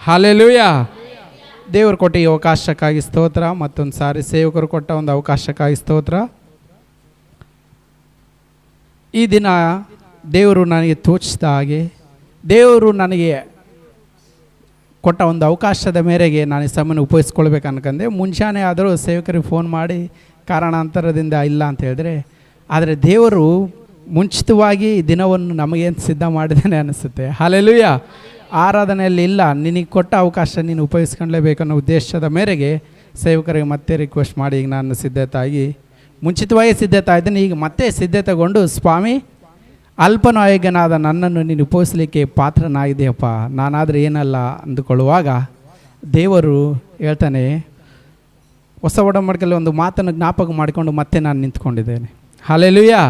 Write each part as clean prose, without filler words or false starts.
Hallelujah. ದೇವರು ಕೊಟ್ಟ ಈ ಅವಕಾಶಕ್ಕಾಗಿ ಸ್ತೋತ್ರ. ಮತ್ತೊಂದು ಸಾರಿ ಸೇವಕರು ಕೊಟ್ಟ ಒಂದು ಅವಕಾಶಕ್ಕಾಗಿ ಸ್ತೋತ್ರ. ಈ ದಿನ ದೇವರು ನನಗೆ ತೋಚಿದ ಹಾಗೆ, ದೇವರು ನನಗೆ ಕೊಟ್ಟ ಒಂದು ಅವಕಾಶದ ಮೇರೆಗೆ ನಾನು ಈ ಸಮಯನ ಉಪಯೋಗಿಸ್ಕೊಳ್ಬೇಕು ಅನ್ಕಂಡೆ. ಮುಂಚಾನೆ ಆದರೂ ಸೇವಕರಿಗೆ ಫೋನ್ ಮಾಡಿ ಕಾರಣಾಂತರದಿಂದ ಇಲ್ಲ ಅಂತ ಹೇಳಿದ್ರೆ, ಆದರೆ ದೇವರು ಮುಂಚಿತವಾಗಿ ಈ ದಿನವನ್ನು ನಮಗೇನು ಸಿದ್ಧ ಮಾಡಿದ್ದೇನೆ ಅನಿಸುತ್ತೆ. ಹಲ್ಲೆಲೂಯಾ. ಆರಾಧನೆಯಲ್ಲಿ ಇಲ್ಲ, ನಿನಗೆ ಕೊಟ್ಟ ಅವಕಾಶ ನೀನು ಉಪಯೋಗಿಸ್ಕೊಳ್ಳೇಬೇಕನ್ನೋ ಉದ್ದೇಶದ ಮೇರೆಗೆ ಸೇವಕರಿಗೆ ಮತ್ತೆ ರಿಕ್ವೆಸ್ಟ್ ಮಾಡಿ ಈಗ ನಾನು ಸಿದ್ಧತೆಯಾಗಿ ಮುಂಚಿತವಾಗಿ ಸಿದ್ಧತೆ ಇದ್ದೀನಿ. ಈಗ ಮತ್ತೆ ಸಿದ್ಧತೆಗೊಂಡು, ಸ್ವಾಮಿ ಅಲ್ಪನಾಯಕನಾದ ನನ್ನನ್ನು ನೀನು ಉಪಯೋಗಿಸಲಿಕ್ಕೆ ಪಾತ್ರನಾಗಿದೆಯಪ್ಪ, ನಾನಾದರೆ ಏನಲ್ಲ ಅಂದುಕೊಳ್ಳುವಾಗ ದೇವರು ಹೇಳ್ತಾನೆ, ಹೊಸ ಒಡಂಬಡಿಕೆಯಲ್ಲಿ ಒಂದು ಮಾತನ್ನು ಜ್ಞಾಪಕ ಮಾಡಿಕೊಂಡು ಮತ್ತೆ ನಾನು ನಿಂತ್ಕೊಂಡಿದ್ದೇನೆ. ಹಲ್ಲೆಲೂಯಾ.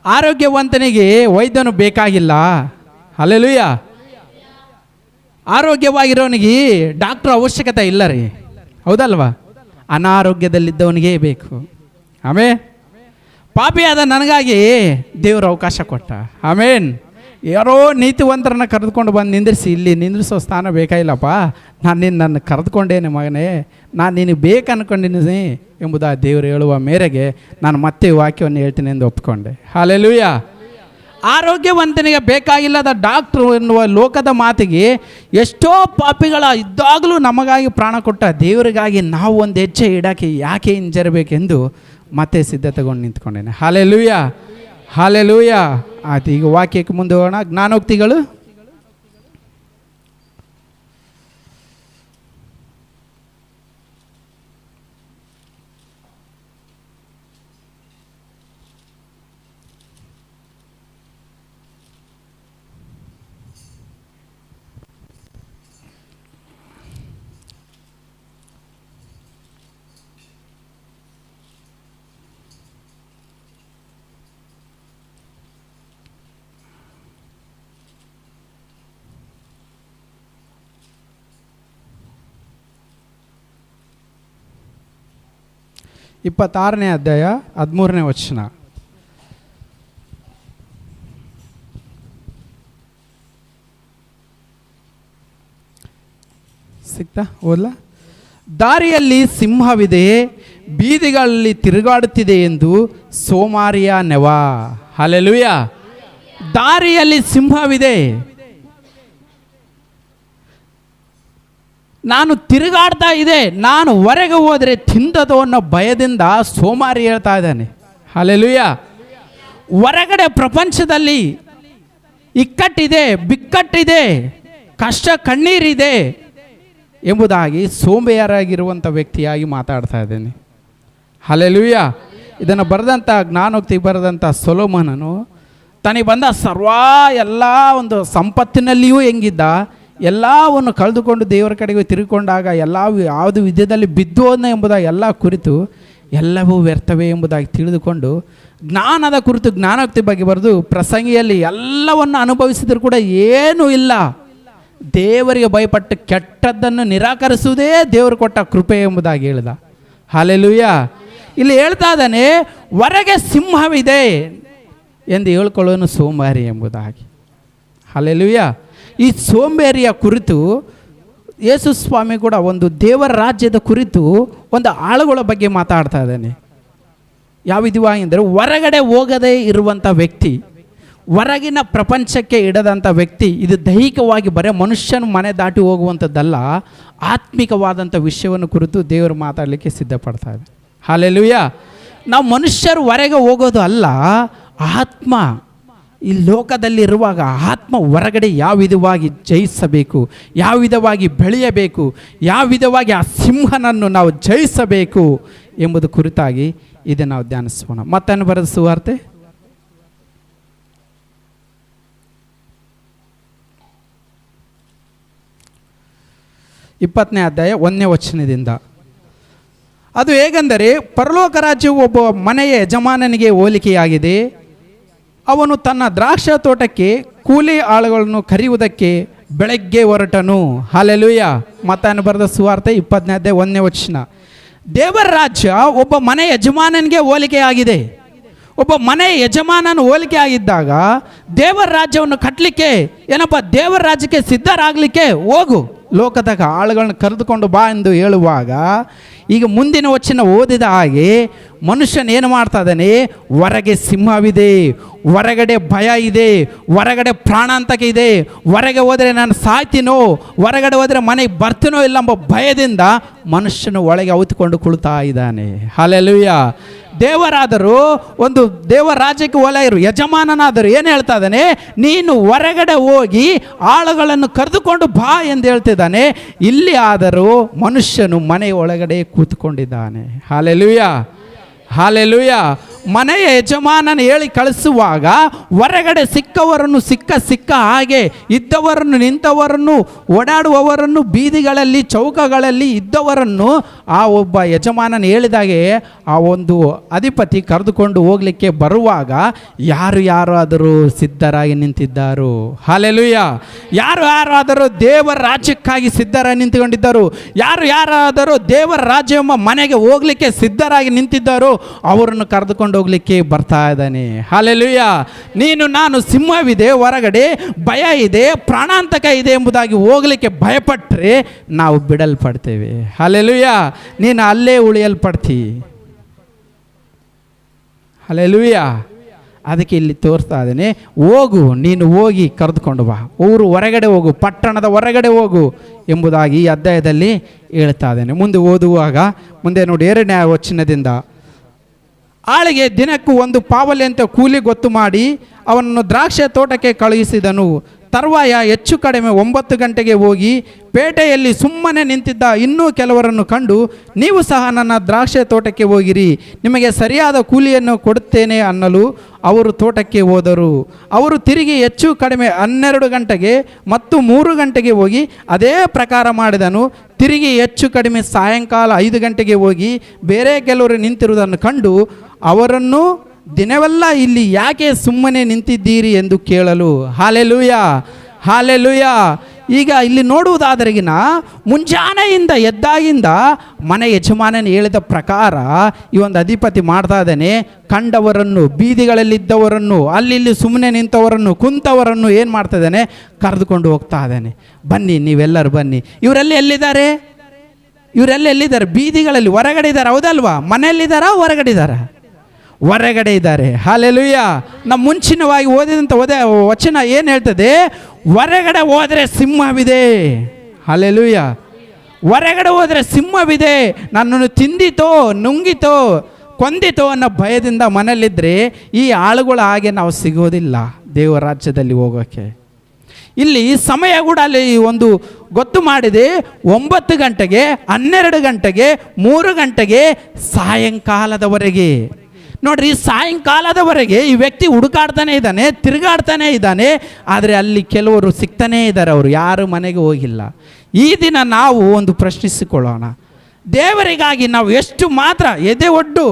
ಆರೋಗ್ಯವಂತನಿಗೆ ವೈದ್ಯನು ಬೇಕಾಗಿಲ್ಲ. ಹಲ್ಲೆಲೂಯಾ. ಆರೋಗ್ಯವಾಗಿರೋನಿಗೆ ಡಾಕ್ಟ್ರ್ ಅವಶ್ಯಕತೆ ಇಲ್ಲ ರೀ, ಹೌದಲ್ವಾ? ಅನಾರೋಗ್ಯದಲ್ಲಿದ್ದವನಿಗೇ ಬೇಕು. ಆಮೇನ್. ಪಾಪಿಯಾದ ನನಗಾಗಿ ದೇವರು ಅವಕಾಶ ಕೊಟ್ಟ. ಆಮೇನ್. ಯಾರೋ ನೀತಿವಂತರನ್ನ ಕರೆದುಕೊಂಡು ಬಂದು ನಿಂದಿರಿಸಿ, ಇಲ್ಲಿ ನಿಂದ್ರಿಸೋ ಸ್ಥಾನ ಬೇಕಾಗಿಲ್ಲಪ್ಪ, ನನ್ನ ಕರೆದುಕೊಂಡೇನೆ ಮಗನೇ, ನಾನು ನಿನಗೆ ಬೇಕು ಅನ್ಕೊಂಡಿದ್ದೀನಿ ಎಂಬುದಾ ದೇವರು ಹೇಳುವ ಮೇರೆಗೆ ನಾನು ಮತ್ತೆ ವಾಕ್ಯವನ್ನು ಹೇಳ್ತೀನಿ ಎಂದು ಒಪ್ಪಿಕೊಂಡೆ. ಹಲ್ಲೆಲೂಯಾ. ಆರೋಗ್ಯವಂತನಿಗೆ ಬೇಕಾಗಿಲ್ಲದ ಡಾಕ್ಟ್ರು ಎನ್ನುವ ಲೋಕದ ಮಾತಿಗೆ ಎಷ್ಟೋ ಪಾಪಿಗಳ ಇದ್ದಾಗಲೂ ನಮಗಾಗಿ ಪ್ರಾಣ ಕೊಟ್ಟ ದೇವರಿಗಾಗಿ ನಾವು ಒಂದು ಹೆಜ್ಜೆ ಇಡಕ್ಕೆ ಯಾಕೆ ಹಿಂಜರಬೇಕೆಂದು ಮತ್ತೆ ಸಿದ್ಧತೆಗೊಂಡು ನಿಂತ್ಕೊಂಡೇನೆ. ಹಲ್ಲೆಲೂಯಾ. ಹಲ್ಲೆಲೂಯಾ. ಆಯ್ತು, ಈಗ ವಾಕ್ಯಕ್ಕೆ ಮುಂದೆ ಹೋಗೋಣ. ಜ್ಞಾನೋಕ್ತಿಗಳು ಇಪ್ಪತ್ತಾರನೇ ಅಧ್ಯಾಯ 13ನೇ ವಚನ. ಸಿಕ್ತಾ? ಓದ್ಲಾ? ದಾರಿಯಲ್ಲಿ ಸಿಂಹವಿದೆ, ಬೀದಿಗಳಲ್ಲಿ ತಿರುಗಾಡುತ್ತಿದೆ ಎಂದು ಸೋಮಾರಿಯ ನೆವ. ಹಲ್ಲೆಲೂಯಾ. ದಾರಿಯಲ್ಲಿ ಸಿಂಹವಿದೆ, ನಾನು ತಿರುಗಾಡ್ತಾ ಇದೆ, ನಾನು ಹೊರಗೆ ಹೋದರೆ ತಿಂದದೋ ಅನ್ನೋ ಭಯದಿಂದ ಸೋಮಾರಿ ಹೇಳ್ತಾ ಇದ್ದಾನೆ. ಹಲ್ಲೆಲೂಯಾ. ಹೊರಗಡೆ ಪ್ರಪಂಚದಲ್ಲಿ ಇಕ್ಕಟ್ಟಿದೆ, ಬಿಕ್ಕಟ್ಟಿದೆ, ಕಷ್ಟ ಕಣ್ಣೀರಿದೆ ಎಂಬುದಾಗಿ ಸೋಂಬೇರಿಯಾಗಿರುವಂಥ ವ್ಯಕ್ತಿಯಾಗಿ ಮಾತಾಡ್ತಾ ಇದ್ದೇನೆ. ಹಲ್ಲೆಲೂಯಾ. ಇದನ್ನು ಬರೆದಂಥ ಜ್ಞಾನೋಕ್ತಿ ಬರೆದಂಥ ಸೊಲೊಮೋನನು ತನಗೆ ಬಂದ ಎಲ್ಲ ಒಂದು ಸಂಪತ್ತಿನಲ್ಲಿಯೂ ಹೆಂಗಿದ್ದ, ಎಲ್ಲವನ್ನು ಕಳೆದುಕೊಂಡು ದೇವರ ಕಡೆಗೆ ತಿರುಗಿಕೊಂಡಾಗ ಯಾವುದು ವಿಧದಲ್ಲಿ ಬಿದ್ದೋದ್ನ ಎಂಬುದಾಗಿ ಎಲ್ಲ ಕುರಿತು ಎಲ್ಲವೂ ವ್ಯರ್ಥವೇ ಎಂಬುದಾಗಿ ತಿಳಿದುಕೊಂಡು ಜ್ಞಾನದ ಕುರಿತು ಜ್ಞಾನೋಕ್ತಿ ಬಗ್ಗೆ ಬರೆದು ಪ್ರಸಂಗಿಯಲ್ಲಿ ಎಲ್ಲವನ್ನು ಅನುಭವಿಸಿದರೂ ಕೂಡ ಏನೂ ಇಲ್ಲ, ದೇವರಿಗೆ ಭಯಪಟ್ಟು ಕೆಟ್ಟದ್ದನ್ನು ನಿರಾಕರಿಸುವುದೇ ದೇವರು ಕೊಟ್ಟ ಕೃಪೆ ಎಂಬುದಾಗಿ ಹೇಳಿದ. ಹಲ್ಲೆಲೂಯಾ. ಇಲ್ಲಿ ಹೇಳ್ತಾ ಇದ್ದಾನೆ, ಹೊರಗೆ ಸಿಂಹವಿದೆ ಎಂದು ಹೇಳ್ಕೊಳ್ಳೋನು ಸೋಮಾರಿ ಎಂಬುದಾಗಿ. ಹಲ್ಲೆಲೂಯಾ. ಈ ಸೋಂಬೇರಿಯ ಕುರಿತು ಯೇಸು ಸ್ವಾಮಿ ಕೂಡ ಒಂದು ದೇವರ ರಾಜ್ಯದ ಕುರಿತು ಒಂದು ಆಳುಗಳ ಬಗ್ಗೆ ಮಾತಾಡ್ತಾ ಇದ್ದಾನೆ. ಯಾವ ವಿಧವಾಗಿ ಅಂದರೆ, ಹೊರಗಡೆ ಹೋಗದೇ ಇರುವಂಥ ವ್ಯಕ್ತಿ, ಹೊರಗಿನ ಪ್ರಪಂಚಕ್ಕೆ ಇಡದಂಥ ವ್ಯಕ್ತಿ, ಇದು ದೈಹಿಕವಾಗಿ ಬರೀ ಮನುಷ್ಯನ ಮನೆ ದಾಟಿ ಹೋಗುವಂಥದ್ದಲ್ಲ, ಆತ್ಮಿಕವಾದಂಥ ವಿಷಯವನ್ನು ಕುರಿತು ದೇವರು ಮಾತಾಡಲಿಕ್ಕೆ ಸಿದ್ಧಪಡ್ತಾ ಇದೆ. ಹಲ್ಲೆಲೂಯಾ. ನಾವು ಮನುಷ್ಯರು ಹೊರಗೆ ಹೋಗೋದು ಅಲ್ಲ, ಆತ್ಮ ಈ ಲೋಕದಲ್ಲಿರುವಾಗ ಆತ್ಮ ಹೊರಗಡೆ ಯಾವ ವಿಧವಾಗಿ ಜಯಿಸಬೇಕು, ಯಾವ ವಿಧವಾಗಿ ಬೆಳೆಯಬೇಕು, ಯಾವ ವಿಧವಾಗಿ ಆ ಸಿಂಹನನ್ನು ನಾವು ಜಯಿಸಬೇಕು ಎಂಬುದು ಕುರಿತಾಗಿ ಇದನ್ನು ನಾವು ಧ್ಯಾನಿಸೋಣ. ಮತ್ತನ್ನು ಬರೆದ ಸುವಾರ್ತೆ 20ನೇ ಅಧ್ಯಾಯ 1ನೇ ವಚನದಿಂದ. ಅದು ಹೇಗೆಂದರೆ, ಪರಲೋಕ ರಾಜ್ಯವು ಒಬ್ಬ ಮನೆಯ ಯಜಮಾನನಿಗೆ ಹೋಲಿಕೆಯಾಗಿದೆ. ಅವನು ತನ್ನ ದ್ರಾಕ್ಷ ತೋಟಕ್ಕೆ ಕೂಲಿ ಆಳುಗಳನ್ನು ಕರೆಯುವುದಕ್ಕೆ ಬೆಳಗ್ಗೆ ಹೊರಟನು. ಹಲ್ಲೆಲೂಯಾ. ಮತ್ತಾಯನು ಬರೆದ ಸುವಾರ್ತೆ 20ನೇ ಅಧ್ಯಾಯ 1ನೇ ವಚನ. ದೇವರ ರಾಜ್ಯ ಒಬ್ಬ ಮನೆ ಯಜಮಾನನಿಗೆ ಹೋಲಿಕೆಯಾಗಿದೆ. ಒಬ್ಬ ಮನೆ ಯಜಮಾನನ ಹೋಲಿಕೆ ಆಗಿದ್ದಾಗ ದೇವರ ರಾಜ್ಯವನ್ನು ಕಟ್ಟಲಿಕ್ಕೆ ಏನಪ್ಪ, ದೇವರ ರಾಜ್ಯಕ್ಕೆ ಸಿದ್ಧರಾಗಲಿಕ್ಕೆ ಹೋಗು, ಲೋಕದಾಗ ಆಳುಗಳನ್ನ ಕರೆದುಕೊಂಡು ಬಾ ಎಂದು ಹೇಳುವಾಗ, ಈಗ ಮುಂದಿನ ವಚನ ಓದಿದ ಹಾಗೆ ಮನುಷ್ಯನ ಏನು ಮಾಡ್ತಾ ಇದ್ದಾನೆ? ಹೊರಗೆ ಸಿಂಹವಿದೆ, ಹೊರಗಡೆ ಭಯ ಇದೆ, ಹೊರಗಡೆ ಪ್ರಾಣಾಂತಕ ಇದೆ, ಹೊರಗೆ ಹೋದರೆ ನಾನು ಸಾಯ್ತೀನೋ, ಹೊರಗಡೆ ಹೋದರೆ ಮನೆಗೆ ಬರ್ತೀನೋ ಇಲ್ಲ ಎಂಬ ಭಯದಿಂದ ಮನುಷ್ಯನು ಒಳಗೆ ಅವಿತುಕೊಂಡು ಕುಳಿತಾ ಇದ್ದಾನೆ. ಹಲ್ಲೆಲೂಯ. ದೇವರಾದರೂ, ಒಂದು ದೇವರ ರಾಜ್ಯಕ್ಕೆ ಒಲೆಯರು ಯಜಮಾನನಾದರೂ ಏನು ಹೇಳ್ತಾ ಇದ್ದಾನೆ? ನೀನು ಹೊರಗಡೆ ಹೋಗಿ ಆಳುಗಳನ್ನು ಕರೆದುಕೊಂಡು ಬಾ ಎಂದು ಹೇಳ್ತಿದ್ದಾನೆ. ಇಲ್ಲಿ ಆದರೂ ಮನುಷ್ಯನು ಮನೆಯ ಒಳಗಡೆ ಕೂತ್ಕೊಂಡಿದ್ದಾನೆ. Hallelujah, hallelujah. ಮನೆಯ ಯಜಮಾನನ ಹೇಳಿ ಕಳಿಸುವಾಗ ಹೊರಗಡೆ ಸಿಕ್ಕವರನ್ನು ಸಿಕ್ಕ ಹಾಗೆ ಇದ್ದವರನ್ನು, ನಿಂತವರನ್ನು, ಓಡಾಡುವವರನ್ನು, ಬೀದಿಗಳಲ್ಲಿ ಚೌಕಗಳಲ್ಲಿ ಇದ್ದವರನ್ನು ಆ ಒಬ್ಬ ಯಜಮಾನನ ಹೇಳಿದಾಗೆ ಆ ಒಂದು ಅಧಿಪತಿ ಕರೆದುಕೊಂಡು ಹೋಗಲಿಕ್ಕೆ ಬರುವಾಗ ಯಾರಾದರೂ ಸಿದ್ಧರಾಗಿ ನಿಂತಿದ್ದಾರೋ? ಹಲ್ಲೆಲೂಯ. ಯಾರಾದರೂ ದೇವರ ರಾಜ್ಯಕ್ಕಾಗಿ ಸಿದ್ಧರಾಗಿ ನಿಂತುಕೊಂಡಿದ್ದರು, ಯಾರಾದರೂ ದೇವರ ರಾಜ್ಯ ಎಂಬ ಮನೆಗೆ ಹೋಗಲಿಕ್ಕೆ ಸಿದ್ಧರಾಗಿ ನಿಂತಿದ್ದಾರೋ ಅವರನ್ನು ಕರೆದುಕೊಂಡು ಹೋಗ್ಲಿಕ್ಕೆ ಬರ್ತಾ ಇದ್ದಾನೆ. ಹಲ್ಲೆಲೂಯ. ನೀನು ನಾನು ಸಿಂಹವಿದೆ, ಹೊರಗಡೆ ಭಯ ಇದೆ, ಪ್ರಾಣಾಂತಕ ಇದೆ ಎಂಬುದಾಗಿ ಹೋಗ್ಲಿಕ್ಕೆ ಭಯಪಟ್ಟರೆ ನಾವು ಬಿಡಲ್ಪಡ್ತೇವೆ. ಹಲ್ಲೆಲೂಯ. ನೀನು ಅಲ್ಲೇ ಉಳಿಯಲ್ಪಡ್ತಿ. ಹಲ್ಲೆಲೂಯ. ಅದಕ್ಕೆ ಇಲ್ಲಿ ತೋರಿಸ್ತಾ ಇದ್ದೇನೆ, ಹೋಗು, ನೀನು ಹೋಗಿ ಕರೆದುಕೊಂಡು ಬಾ, ಊರು ಹೊರಗಡೆ ಹೋಗು, ಪಟ್ಟಣದ ಹೊರಗಡೆ ಹೋಗು ಎಂಬುದಾಗಿ ಈ ಅಧ್ಯಾಯದಲ್ಲಿ ಹೇಳ್ತಾ ಇದ್ದೇನೆ. ಮುಂದೆ ಓದುವಾಗ ಮುಂದೆ ನೋಡಿ 2ನೇ ವಚನದಿಂದ, ಆಳಿಗೆ ದಿನಕ್ಕೂ 1 ಪಾವಲೆ ಅಂತ ಕೂಲಿ ಗೊತ್ತು ಮಾಡಿ ಅವನನ್ನು ದ್ರಾಕ್ಷೆ ತೋಟಕ್ಕೆ ಕಳುಹಿಸಿದನು. ತರುವಾಯ ಹೆಚ್ಚು ಕಡಿಮೆ 9 ಗಂಟೆಗೆ ಹೋಗಿ ಪೇಟೆಯಲ್ಲಿ ಸುಮ್ಮನೆ ನಿಂತಿದ್ದ ಇನ್ನೂ ಕೆಲವರನ್ನು ಕಂಡು, ನೀವು ಸಹ ನನ್ನ ದ್ರಾಕ್ಷೆ ತೋಟಕ್ಕೆ ಹೋಗಿರಿ, ನಿಮಗೆ ಸರಿಯಾದ ಕೂಲಿಯನ್ನು ಕೊಡುತ್ತೇನೆ ಅನ್ನಲು ಅವರು ತೋಟಕ್ಕೆ ಹೋದರು. ಅವರು ತಿರುಗಿ ಹೆಚ್ಚು ಕಡಿಮೆ 12 ಗಂಟೆಗೆ ಮತ್ತು 3 ಗಂಟೆಗೆ ಹೋಗಿ ಅದೇ ಪ್ರಕಾರ ಮಾಡಿದನು. ತಿರುಗಿ ಹೆಚ್ಚು ಕಡಿಮೆ ಸಾಯಂಕಾಲ 5 ಗಂಟೆಗೆ ಹೋಗಿ ಬೇರೆ ಕೆಲವರು ನಿಂತಿರುವುದನ್ನು ಕಂಡು ಅವರನ್ನು, ದಿನವೆಲ್ಲ ಇಲ್ಲಿ ಯಾಕೆ ಸುಮ್ಮನೆ ನಿಂತಿದ್ದೀರಿ ಎಂದು ಕೇಳಲು. Hallelujah, hallelujah. ಈಗ ಇಲ್ಲಿ ನೋಡುವುದಾದರೆಗಿನ ಮುಂಜಾನೆಯಿಂದ ಎದ್ದಾಗಿಂದ ಮನೆ ಯಜಮಾನನ ಹೇಳಿದ ಪ್ರಕಾರ ಈ ಒಂದು ಅಧಿಪತಿ ಮಾಡ್ತಾ ಇದ್ದಾನೆ. ಕಂಡವರನ್ನು, ಬೀದಿಗಳಲ್ಲಿದ್ದವರನ್ನು, ಅಲ್ಲಿ ಸುಮ್ಮನೆ ನಿಂತವರನ್ನು, ಕುಂತವರನ್ನು ಏನು ಮಾಡ್ತಾ ಇದ್ದಾನೆ? ಕರೆದುಕೊಂಡು ಹೋಗ್ತಾ ಇದ್ದಾನೆ. ಬನ್ನಿ, ನೀವೆಲ್ಲರೂ ಬನ್ನಿ. ಇವರೆಲ್ಲ ಎಲ್ಲಿದ್ದಾರೆ? ಬೀದಿಗಳಲ್ಲಿ ಹೊರಗಡೆ ಇದ್ದಾರೆ, ಹೌದಲ್ವಾ? ಮನೆಯಲ್ಲಿದ್ದಾರಾ, ಹೊರಗಡೆ ಇದ್ದಾರಾ? ಹೊರಗಡೆ ಇದ್ದಾರೆ. ಹಲ್ಲೆಲೂಯ. ನಮ್ಮ ಮುಂಚಿನವಾಗಿ ಓದಿದಂಥ ವಚನ ಏನು ಹೇಳ್ತದೆ? ಹೊರಗಡೆ ಹೋದರೆ ಸಿಂಹವಿದೆ. ಹಲ್ಲೆಲೂಯ. ಹೊರಗಡೆ ಹೋದರೆ ಸಿಂಹವಿದೆ, ನನ್ನನ್ನು ತಿಂದಿತೋ, ನುಂಗಿತೋ, ಕೊಂದಿತೋ ಅನ್ನೋ ಭಯದಿಂದ ಮನೆಯಲ್ಲಿದ್ದರೆ ಈ ಆಳುಗಳ ಹಾಗೆ ನಾವು ಸಿಗೋದಿಲ್ಲ ದೇವರ ರಾಜ್ಯದಲ್ಲಿ ಹೋಗೋಕ್ಕೆ. ಇಲ್ಲಿ ಸಮಯ ಕೂಡ ಅಲ್ಲಿ ಒಂದು ಗೊತ್ತು ಮಾಡಿದೆ. 9 ಗಂಟೆಗೆ, 12 ಗಂಟೆಗೆ, 3 ಗಂಟೆಗೆ, ಸಾಯಂಕಾಲದವರೆಗೆ. ನೋಡ್ರಿ, ಸಾಯಂಕಾಲದವರೆಗೆ ಈ ವ್ಯಕ್ತಿ ಹುಡುಕಾಡ್ತಾನೆ ಇದ್ದಾನೆ, ತಿರುಗಾಡ್ತಾನೆ ಇದ್ದಾನೆ. ಆದರೆ ಅಲ್ಲಿ ಕೆಲವರು ಸಿಗ್ತಾನೇ ಇದ್ದಾರೆ, ಅವರು ಯಾರು ಮನೆಗೆ ಹೋಗಿಲ್ಲ. ಈ ದಿನ ನಾವು ಒಂದು ಪ್ರಶ್ನಿಸಿಕೊಳ್ಳೋಣ, ದೇವರಿಗಾಗಿ ನಾವು ಎಷ್ಟು ಮಾತ್ರ ಎದೆ ಒಡ್ಡು,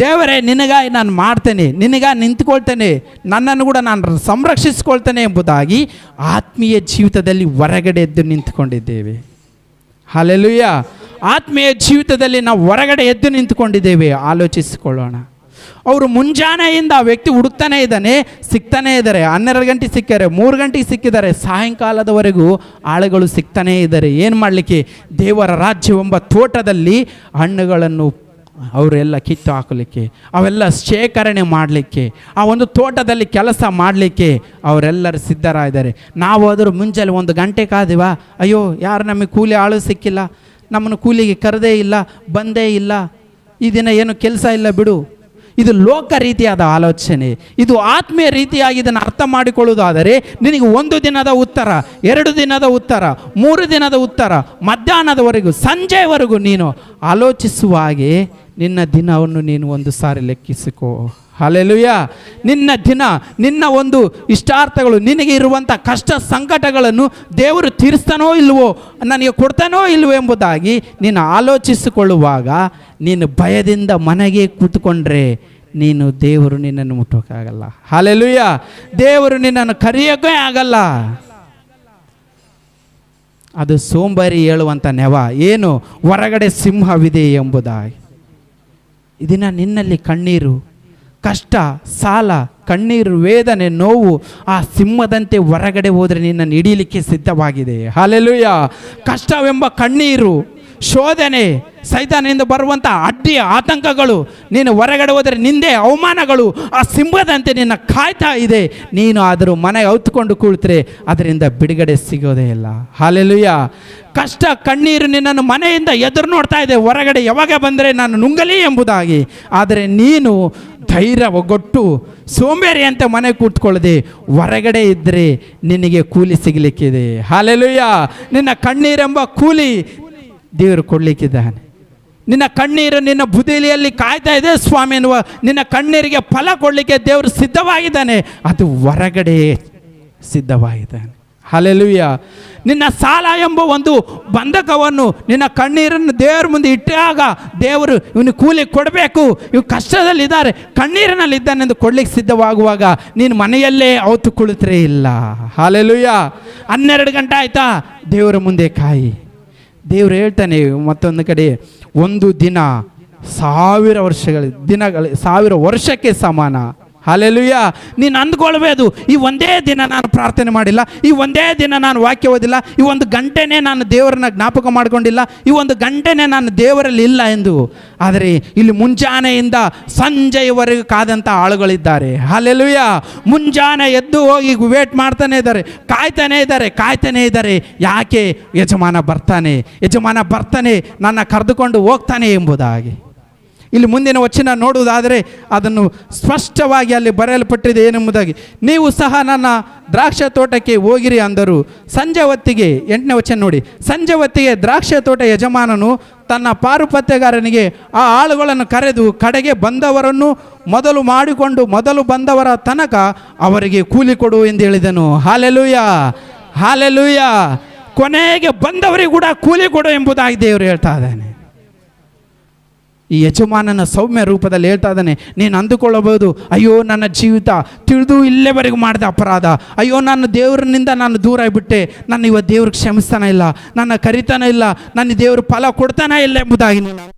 ದೇವರೇ ನಿನಗಾಗಿ ನಾನು ಮಾಡ್ತೇನೆ, ನಿನಗಾಗಿ ನಿಂತ್ಕೊಳ್ತೇನೆ, ನನ್ನನ್ನು ಕೂಡ ನಾನು ಸಂರಕ್ಷಿಸ್ಕೊಳ್ತೇನೆ ಎಂಬುದಾಗಿ ಆತ್ಮೀಯ ಜೀವಿತದಲ್ಲಿ ಹೊರಗಡೆ ಎದ್ದು ನಿಂತ್ಕೊಂಡಿದ್ದೇವೆ. ಹಲ್ಲೆಲೂಯ. ಆತ್ಮೀಯ ಜೀವಿತದಲ್ಲಿ ನಾವು ಹೊರಗಡೆ ಎದ್ದು ನಿಂತ್ಕೊಂಡಿದ್ದೇವೆ. ಆಲೋಚಿಸಿಕೊಳ್ಳೋಣ. ಅವರು ಮುಂಜಾನೆಯಿಂದ ಆ ವ್ಯಕ್ತಿ ಹುಡುಕ್ತಾನೆ ಇದ್ದಾನೆ, ಸಿಗ್ತಾನೇ ಇದ್ದಾರೆ. 12 ಗಂಟೆಗೆ ಸಿಕ್ಕಿದ್ದಾರೆ, 3 ಗಂಟೆಗೆ ಸಿಕ್ಕಿದ್ದಾರೆ, ಸಾಯಂಕಾಲದವರೆಗೂ ಆಳುಗಳು ಸಿಗ್ತಾನೇ ಇದ್ದಾರೆ. ಏನು ಮಾಡಲಿಕ್ಕೆ? ದೇವರ ರಾಜ್ಯವೆಂಬ ತೋಟದಲ್ಲಿ ಹಣ್ಣುಗಳನ್ನು ಅವರೆಲ್ಲ ಕಿತ್ತು ಹಾಕಲಿಕ್ಕೆ, ಅವೆಲ್ಲ ಶೇಖರಣೆ ಮಾಡಲಿಕ್ಕೆ, ಆ ಒಂದು ತೋಟದಲ್ಲಿ ಕೆಲಸ ಮಾಡಲಿಕ್ಕೆ ಅವರೆಲ್ಲರೂ ಸಿದ್ಧರಾಗಿದ್ದಾರೆ. ನಾವು ಆದರೂ ಮುಂಜಾನೆ 1 ಗಂಟೆ ಕಾದಿವ, ಅಯ್ಯೋ ಯಾರು ನಮಗೆ ಕೂಲಿ ಆಳು ಸಿಕ್ಕಿಲ್ಲ, ನಮ್ಮನ್ನು ಕೂಲಿಗೆ ಕರೆದೇ ಇಲ್ಲ, ಬಂದೇ ಇಲ್ಲ, ಈ ದಿನ ಏನು ಕೆಲಸ ಇಲ್ಲ ಬಿಡು. ಇದು ಲೋಕ ರೀತಿಯಾದ ಆಲೋಚನೆ. ಇದು ಆತ್ಮೀಯ ರೀತಿಯಾಗಿ ಇದನ್ನು ಅರ್ಥ ಮಾಡಿಕೊಳ್ಳುವುದಾದರೆ ನಿನಗೆ 1 ದಿನದ ಉತ್ತರ, 2 ದಿನದ ಉತ್ತರ, 3 ದಿನದ ಉತ್ತರ, ಮಧ್ಯಾಹ್ನದವರೆಗೂ, ಸಂಜೆವರೆಗೂ ನೀನು ಆಲೋಚಿಸುವ ಹಾಗೆ ನಿನ್ನ ದಿನವನ್ನು ನೀನು ಒಂದು ಸಾರಿ ಲೆಕ್ಕಿಸಿಕೋ. ಹಲ್ಲೆಲೂಯ. ನಿನ್ನ ದಿನ, ನಿನ್ನ ಒಂದು ಇಷ್ಟಾರ್ಥಗಳು, ನಿನಗೆ ಇರುವಂಥ ಕಷ್ಟ ಸಂಕಟಗಳನ್ನು ದೇವರು ತೀರಿಸ್ತಾನೋ ಇಲ್ವೋ, ನನಗೆ ಕೊಡ್ತಾನೋ ಇಲ್ವೋ ಎಂಬುದಾಗಿ ನೀನು ಆಲೋಚಿಸಿಕೊಳ್ಳುವಾಗ ನೀನು ಭಯದಿಂದ ಮನೆಗೆ ಕೂತ್ಕೊಂಡ್ರೆ ನೀನು ದೇವರು ನಿನ್ನನ್ನು ಮುಟ್ಟೋಕ್ಕಾಗಲ್ಲ. ಹಲ್ಲೆಲೂಯ. ದೇವರು ನಿನ್ನನ್ನು ಕರೆಯೋಕೆ ಆಗಲ್ಲ. ಅದು ಸೋಂಬೇರಿ ಹೇಳುವಂಥ ನೆವ. ಏನು? ಹೊರಗಡೆ ಸಿಂಹವಿದೆ ಎಂಬುದಾಗಿ. ಇದನ್ನ ನಿನ್ನಲ್ಲಿ ಕಣ್ಣೀರು, ಕಷ್ಟ, ಸಾಲ, ಕಣ್ಣೀರು, ವೇದನೆ, ನೋವು ಆ ಸಿಂಹದಂತೆ ಹೊರಗಡೆ ಹೋದರೆ ನಿನ್ನನ್ನು ಹಿಡೀಲಿಕ್ಕೆ ಸಿದ್ಧವಾಗಿದೆ. ಹಲ್ಲೆಲೂಯ. ಕಷ್ಟವೆಂಬ ಕಣ್ಣೀರು, ಶೋಧನೆ, ಸೈತಾನದಿಂದ ಬರುವಂಥ ಅಡ್ಡಿ ಆತಂಕಗಳು, ನೀನು ಹೊರಗಡೆ ಹೋದರೆ ನಿಂದೆ ಅವಮಾನಗಳು ಆ ಸಿಂಹದಂತೆ ನಿನ್ನ ಕಾಯ್ತಾ ಇದೆ. ನೀನು ಅದರ ಮನೆಗೆ ಔತ್ಕೊಂಡು ಕುಳಿತರೆ ಅದರಿಂದ ಬಿಡುಗಡೆ ಸಿಗೋದೇ ಇಲ್ಲ. ಹಲ್ಲೆಲೂಯ. ಕಷ್ಟ ಕಣ್ಣೀರು ನಿನ್ನನ್ನು ಮನೆಯಿಂದ ಎದುರು ನೋಡ್ತಾ ಇದೆ, ಹೊರಗಡೆ ಯಾವಾಗ ಬಂದರೆ ನಾನು ನುಂಗಲಿ ಎಂಬುದಾಗಿ. ಆದರೆ ನೀನು ಧೈರ್ಯಗೊಟ್ಟು ಸೋಂಬೇರಿ ಅಂತ ಮನೆ ಕೂತ್ಕೊಳ್ಳದೆ ಹೊರಗಡೆ ಇದ್ದರೆ ನಿನಗೆ ಕೂಲಿ ಸಿಗಲಿಕ್ಕಿದೆ. ಹಲ್ಲೆಲೂಯ. ನಿನ್ನ ಕಣ್ಣೀರೆಂಬ ಕೂಲಿ ದೇವರು ಕೊಡಲಿಕ್ಕಿದ್ದಾನೆ. ನಿನ್ನ ಕಣ್ಣೀರು ನಿನ್ನ ಬುದಿಲಿಯಲ್ಲಿ ಕಾಯ್ತಾ ಇದೆ ಸ್ವಾಮಿ ಎನ್ನುವ ನಿನ್ನ ಕಣ್ಣೀರಿಗೆ ಫಲ ಕೊಡಲಿಕ್ಕೆ ದೇವರು ಸಿದ್ಧವಾಗಿದ್ದಾನೆ. ಅದು ಹೊರಗಡೆ ಸಿದ್ಧವಾಗಿದ್ದಾನೆ. ಹಲ್ಲೆಲೂಯ. ನಿನ್ನ ಸಾಲ ಎಂಬ ಒಂದು ಬಂಧಕವನ್ನು ನಿನ್ನ ಕಣ್ಣೀರನ್ನು ದೇವರ ಮುಂದೆ ಇಟ್ಟಾಗ ದೇವರು ಇವನು ಕೂಲಿ ಕೊಡಬೇಕು, ಇವು ಕಷ್ಟದಲ್ಲಿದ್ದಾರೆ, ಕಣ್ಣೀರಿನಲ್ಲಿದ್ದಾನೆ ಎಂದು ಕೊಡ್ಲಿಕ್ಕೆ ಸಿದ್ಧವಾಗುವಾಗ ನೀನು ಮನೆಯಲ್ಲೇ ಅವತ್ತು ಕುಳಿತರೆ ಇಲ್ಲ. ಹಲ್ಲೆಲೂಯ. 12 ಗಂಟೆ ಆಯ್ತಾ, ದೇವರ ಮುಂದೆ ಕಾಯಿ. ದೇವರು ಹೇಳ್ತಾನೆ ಮತ್ತೊಂದು ಕಡೆ, ಒಂದು ದಿನ 1000 ವರ್ಷಗಳ ದಿನಗಳು 1000 ವರ್ಷಕ್ಕೆ ಸಮಾನ. ಹಲ್ಲೆಲೂಯ. ನೀನು ಅಂದ್ಕೊಳ್ಬೋದು, ಈ ಒಂದೇ ದಿನ ನಾನು ಪ್ರಾರ್ಥನೆ ಮಾಡಿಲ್ಲ, ಈ ಒಂದೇ ದಿನ ನಾನು ವಾಕ್ಯ ಓದಿಲ್ಲ, ಈ ಒಂದು ಗಂಟೆನೇ ನಾನು ದೇವರನ್ನ ಜ್ಞಾಪಕ ಮಾಡಿಕೊಂಡಿಲ್ಲ, ಈ ಒಂದು ಗಂಟೆನೇ ನಾನು ದೇವರಲ್ಲಿ ಇಲ್ಲ ಎಂದು. ಆದರೆ ಇಲ್ಲಿ ಮುಂಜಾನೆಯಿಂದ ಸಂಜೆಯವರೆಗೂ ಕಾದಂಥ ಆಳುಗಳಿದ್ದಾರೆ. ಹಲ್ಲೆಲೂಯ. ಮುಂಜಾನೆ ಎದ್ದು ಹೋಗಿ ವೇಟ್ ಮಾಡ್ತಾನೆ ಇದ್ದಾರೆ, ಕಾಯ್ತಾನೆ ಇದ್ದಾರೆ. ಯಾಕೆ? ಯಜಮಾನ ಬರ್ತಾನೆ, ನನ್ನ ಕರೆದುಕೊಂಡು ಹೋಗ್ತಾನೆ ಎಂಬುದಾಗಿ. ಇಲ್ಲಿ ಮುಂದಿನ ವಚನ ನೋಡುವುದಾದರೆ ಅದನ್ನು ಸ್ಪಷ್ಟವಾಗಿ ಅಲ್ಲಿ ಬರೆಯಲ್ಪಟ್ಟಿದೆ ಏನೆಂಬುದಾಗಿ, ನೀವು ಸಹ ನನ್ನ ದ್ರಾಕ್ಷ ತೋಟಕ್ಕೆ ಹೋಗಿರಿ ಅಂದರು. ಸಂಜೆ ಹೊತ್ತಿಗೆ, 8ನೇ ವಚನ ನೋಡಿ, ಸಂಜೆ ಹೊತ್ತಿಗೆ ದ್ರಾಕ್ಷ ತೋಟ ಯಜಮಾನನು ತನ್ನ ಪಾರುಪತ್ಯಗಾರನಿಗೆ ಆ ಆಳುಗಳನ್ನು ಕರೆದು ಕಡೆಗೆ ಬಂದವರನ್ನು ಮೊದಲು ಮಾಡಿಕೊಂಡು ಮೊದಲು ಬಂದವರ ತನಕ ಅವರಿಗೆ ಕೂಲಿ ಕೊಡು ಎಂದು ಹೇಳಿದನು. ಹಲ್ಲೆಲೂಯ. ಹಲ್ಲೆಲೂಯ. ಕೊನೆಗೆ ಬಂದವರಿಗೆ ಕೂಡ ಕೂಲಿ ಕೊಡು ಎಂಬುದಾಗಿ ದೇವರು ಹೇಳ್ತಾ ಇದ್ದಾನೆ. ಈ ಯಜಮಾನನ ಸೌಮ್ಯ ರೂಪದಲ್ಲಿ ಹೇಳ್ತಾ ಇದ್ದಾನೆ. ನೀನು ಅಂದುಕೊಳ್ಳಬಹುದು, ಅಯ್ಯೋ ನನ್ನ ಜೀವಿತ ತಿಳಿದು ಇಲ್ಲೇವರೆಗೂ ಮಾಡಿದ ಅಪರಾಧ, ಅಯ್ಯೋ ನನ್ನ ದೇವರಿನಿಂದ ನಾನು ದೂರ ಆಗಿಬಿಟ್ಟೆ, ನನ್ನ ಇವತ್ತು ದೇವ್ರಿಗೆ ಕ್ಷಮಿಸ್ತಾನೆ ಇಲ್ಲ, ನನ್ನ ಕರಿತಾನೆ ಇಲ್ಲ, ನನ್ನ ದೇವರು ಫಲ ಕೊಡ್ತಾನೆ ಇಲ್ಲ ಎಂಬುದಾಗಿ ನೀನು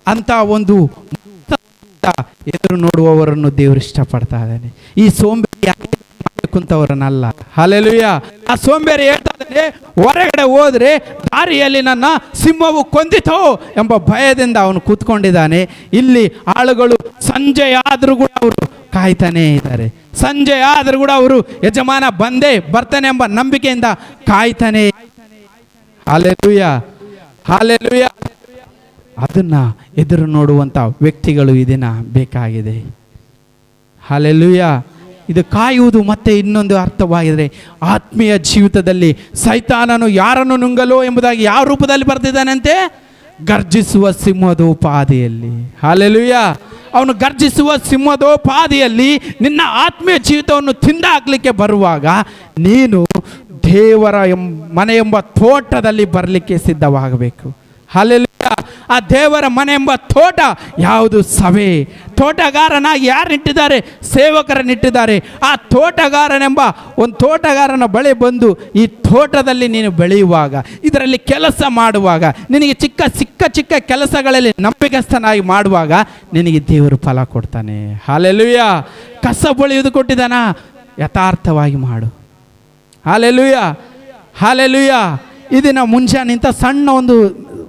ಅಂತ ಒಂದು ಎದುರು ನೋಡುವವರನ್ನು ದೇವರು ಇಷ್ಟಪಡ್ತಾ ಇದ್ದಾನೆ. ಈ ಸೋಂಬೇರಿ ಕುಂತವರನ್ನಲ್ಲ. ಹಲ್ಲೆಲೂಯ. ಆ ಸೋಂಬೇರಿ ಹೇಳ್ತಾ ಇದ್ದಾನೆ, ಹೊರಗಡೆ ಹೋದ್ರೆ ದಾರಿಯಲ್ಲಿ ನನ್ನ ಸಿಂಹವು ಕೊಂದಿತೋ ಎಂಬ ಭಯದಿಂದ ಅವನು ಕೂತ್ಕೊಂಡಿದ್ದಾನೆ. ಇಲ್ಲಿ ಆಳುಗಳು ಸಂಜೆ ಆದರೂ ಕೂಡ ಅವರು ಕಾಯ್ತಾನೇ ಇದ್ದಾರೆ. ಸಂಜೆ ಆದರೂ ಕೂಡ ಅವರು ಯಜಮಾನ ಬರ್ತಾನೆ ಎಂಬ ನಂಬಿಕೆಯಿಂದ ಕಾಯ್ತಾನೆ. ಹಲ್ಲೆಲೂಯ. ಹಲ್ಲೆಲೂಯ. ಅದನ್ನ ಎದುರು ನೋಡುವಂಥ ವ್ಯಕ್ತಿಗಳು ಈ ದಿನ ಬೇಕಾಗಿದೆ. ಹಲ್ಲೆಲೂಯ. ಇದು ಕಾಯುವುದು ಮತ್ತೆ ಇನ್ನೊಂದು ಅರ್ಥವಾಗಿದೆ. ಆತ್ಮೀಯ ಜೀವಿತದಲ್ಲಿ ಸೈತಾನನು ಯಾರನ್ನು ನುಂಗಲು ಎಂಬುದಾಗಿ ಯಾವ ರೂಪದಲ್ಲಿ ಬರ್ತಿದ್ದಾನಂತೆ? ಗರ್ಜಿಸುವ ಸಿಂಹದೋಪಾದಿಯಲ್ಲಿ. ಹಲ್ಲೆಲೂಯ. ಅವನು ಗರ್ಜಿಸುವ ಸಿಂಹದೋಪಾದಿಯಲ್ಲಿ ನಿನ್ನ ಆತ್ಮೀಯ ಜೀವಿತವನ್ನು ತಿಂದಾಕ್ಲಿಕ್ಕೆ ಬರುವಾಗ ನೀನು ದೇವರ ಮನೆ ಎಂಬ ತೋಟದಲ್ಲಿ ಬರಲಿಕ್ಕೆ ಸಿದ್ಧವಾಗಬೇಕು. ಹಲ್ಲೆಲೂಯ. ಆ ದೇವರ ಮನೆ ಎಂಬ ತೋಟ ಯಾವುದು? ಸಭೆ. ತೋಟಗಾರನಾಗಿ ಯಾರು ನಿಟ್ಟಿದ್ದಾರೆ? ಸೇವಕರನ್ನಿಟ್ಟಿದ್ದಾರೆ. ಆ ತೋಟಗಾರನೆಂಬ ಒಂದು ತೋಟಗಾರನ ಬಳಿ ಬಂದು ಈ ತೋಟದಲ್ಲಿ ನೀನು ಬೆಳೆಯುವಾಗ, ಇದರಲ್ಲಿ ಕೆಲಸ ಮಾಡುವಾಗ, ನಿನಗೆ ಚಿಕ್ಕ ಕೆಲಸಗಳಲ್ಲಿ ನಂಬಿಕಸ್ಥನಾಗಿ ಮಾಡುವಾಗ ನಿನಗೆ ದೇವರು ಫಲ ಕೊಡ್ತಾನೆ. ಹಲ್ಲೆಲೂಯ. ಕಸ ಬಳಿಯುವುದು ಕೊಟ್ಟಿದ್ದಾನ? ಯಥಾರ್ಥವಾಗಿ ಮಾಡು. ಹಲ್ಲೆಲೂಯ. ಹಲ್ಲೆಲೂಯ. ಇದನ್ನ ಮುಂಜಾನೆ ಇಂಥ ಸಣ್ಣ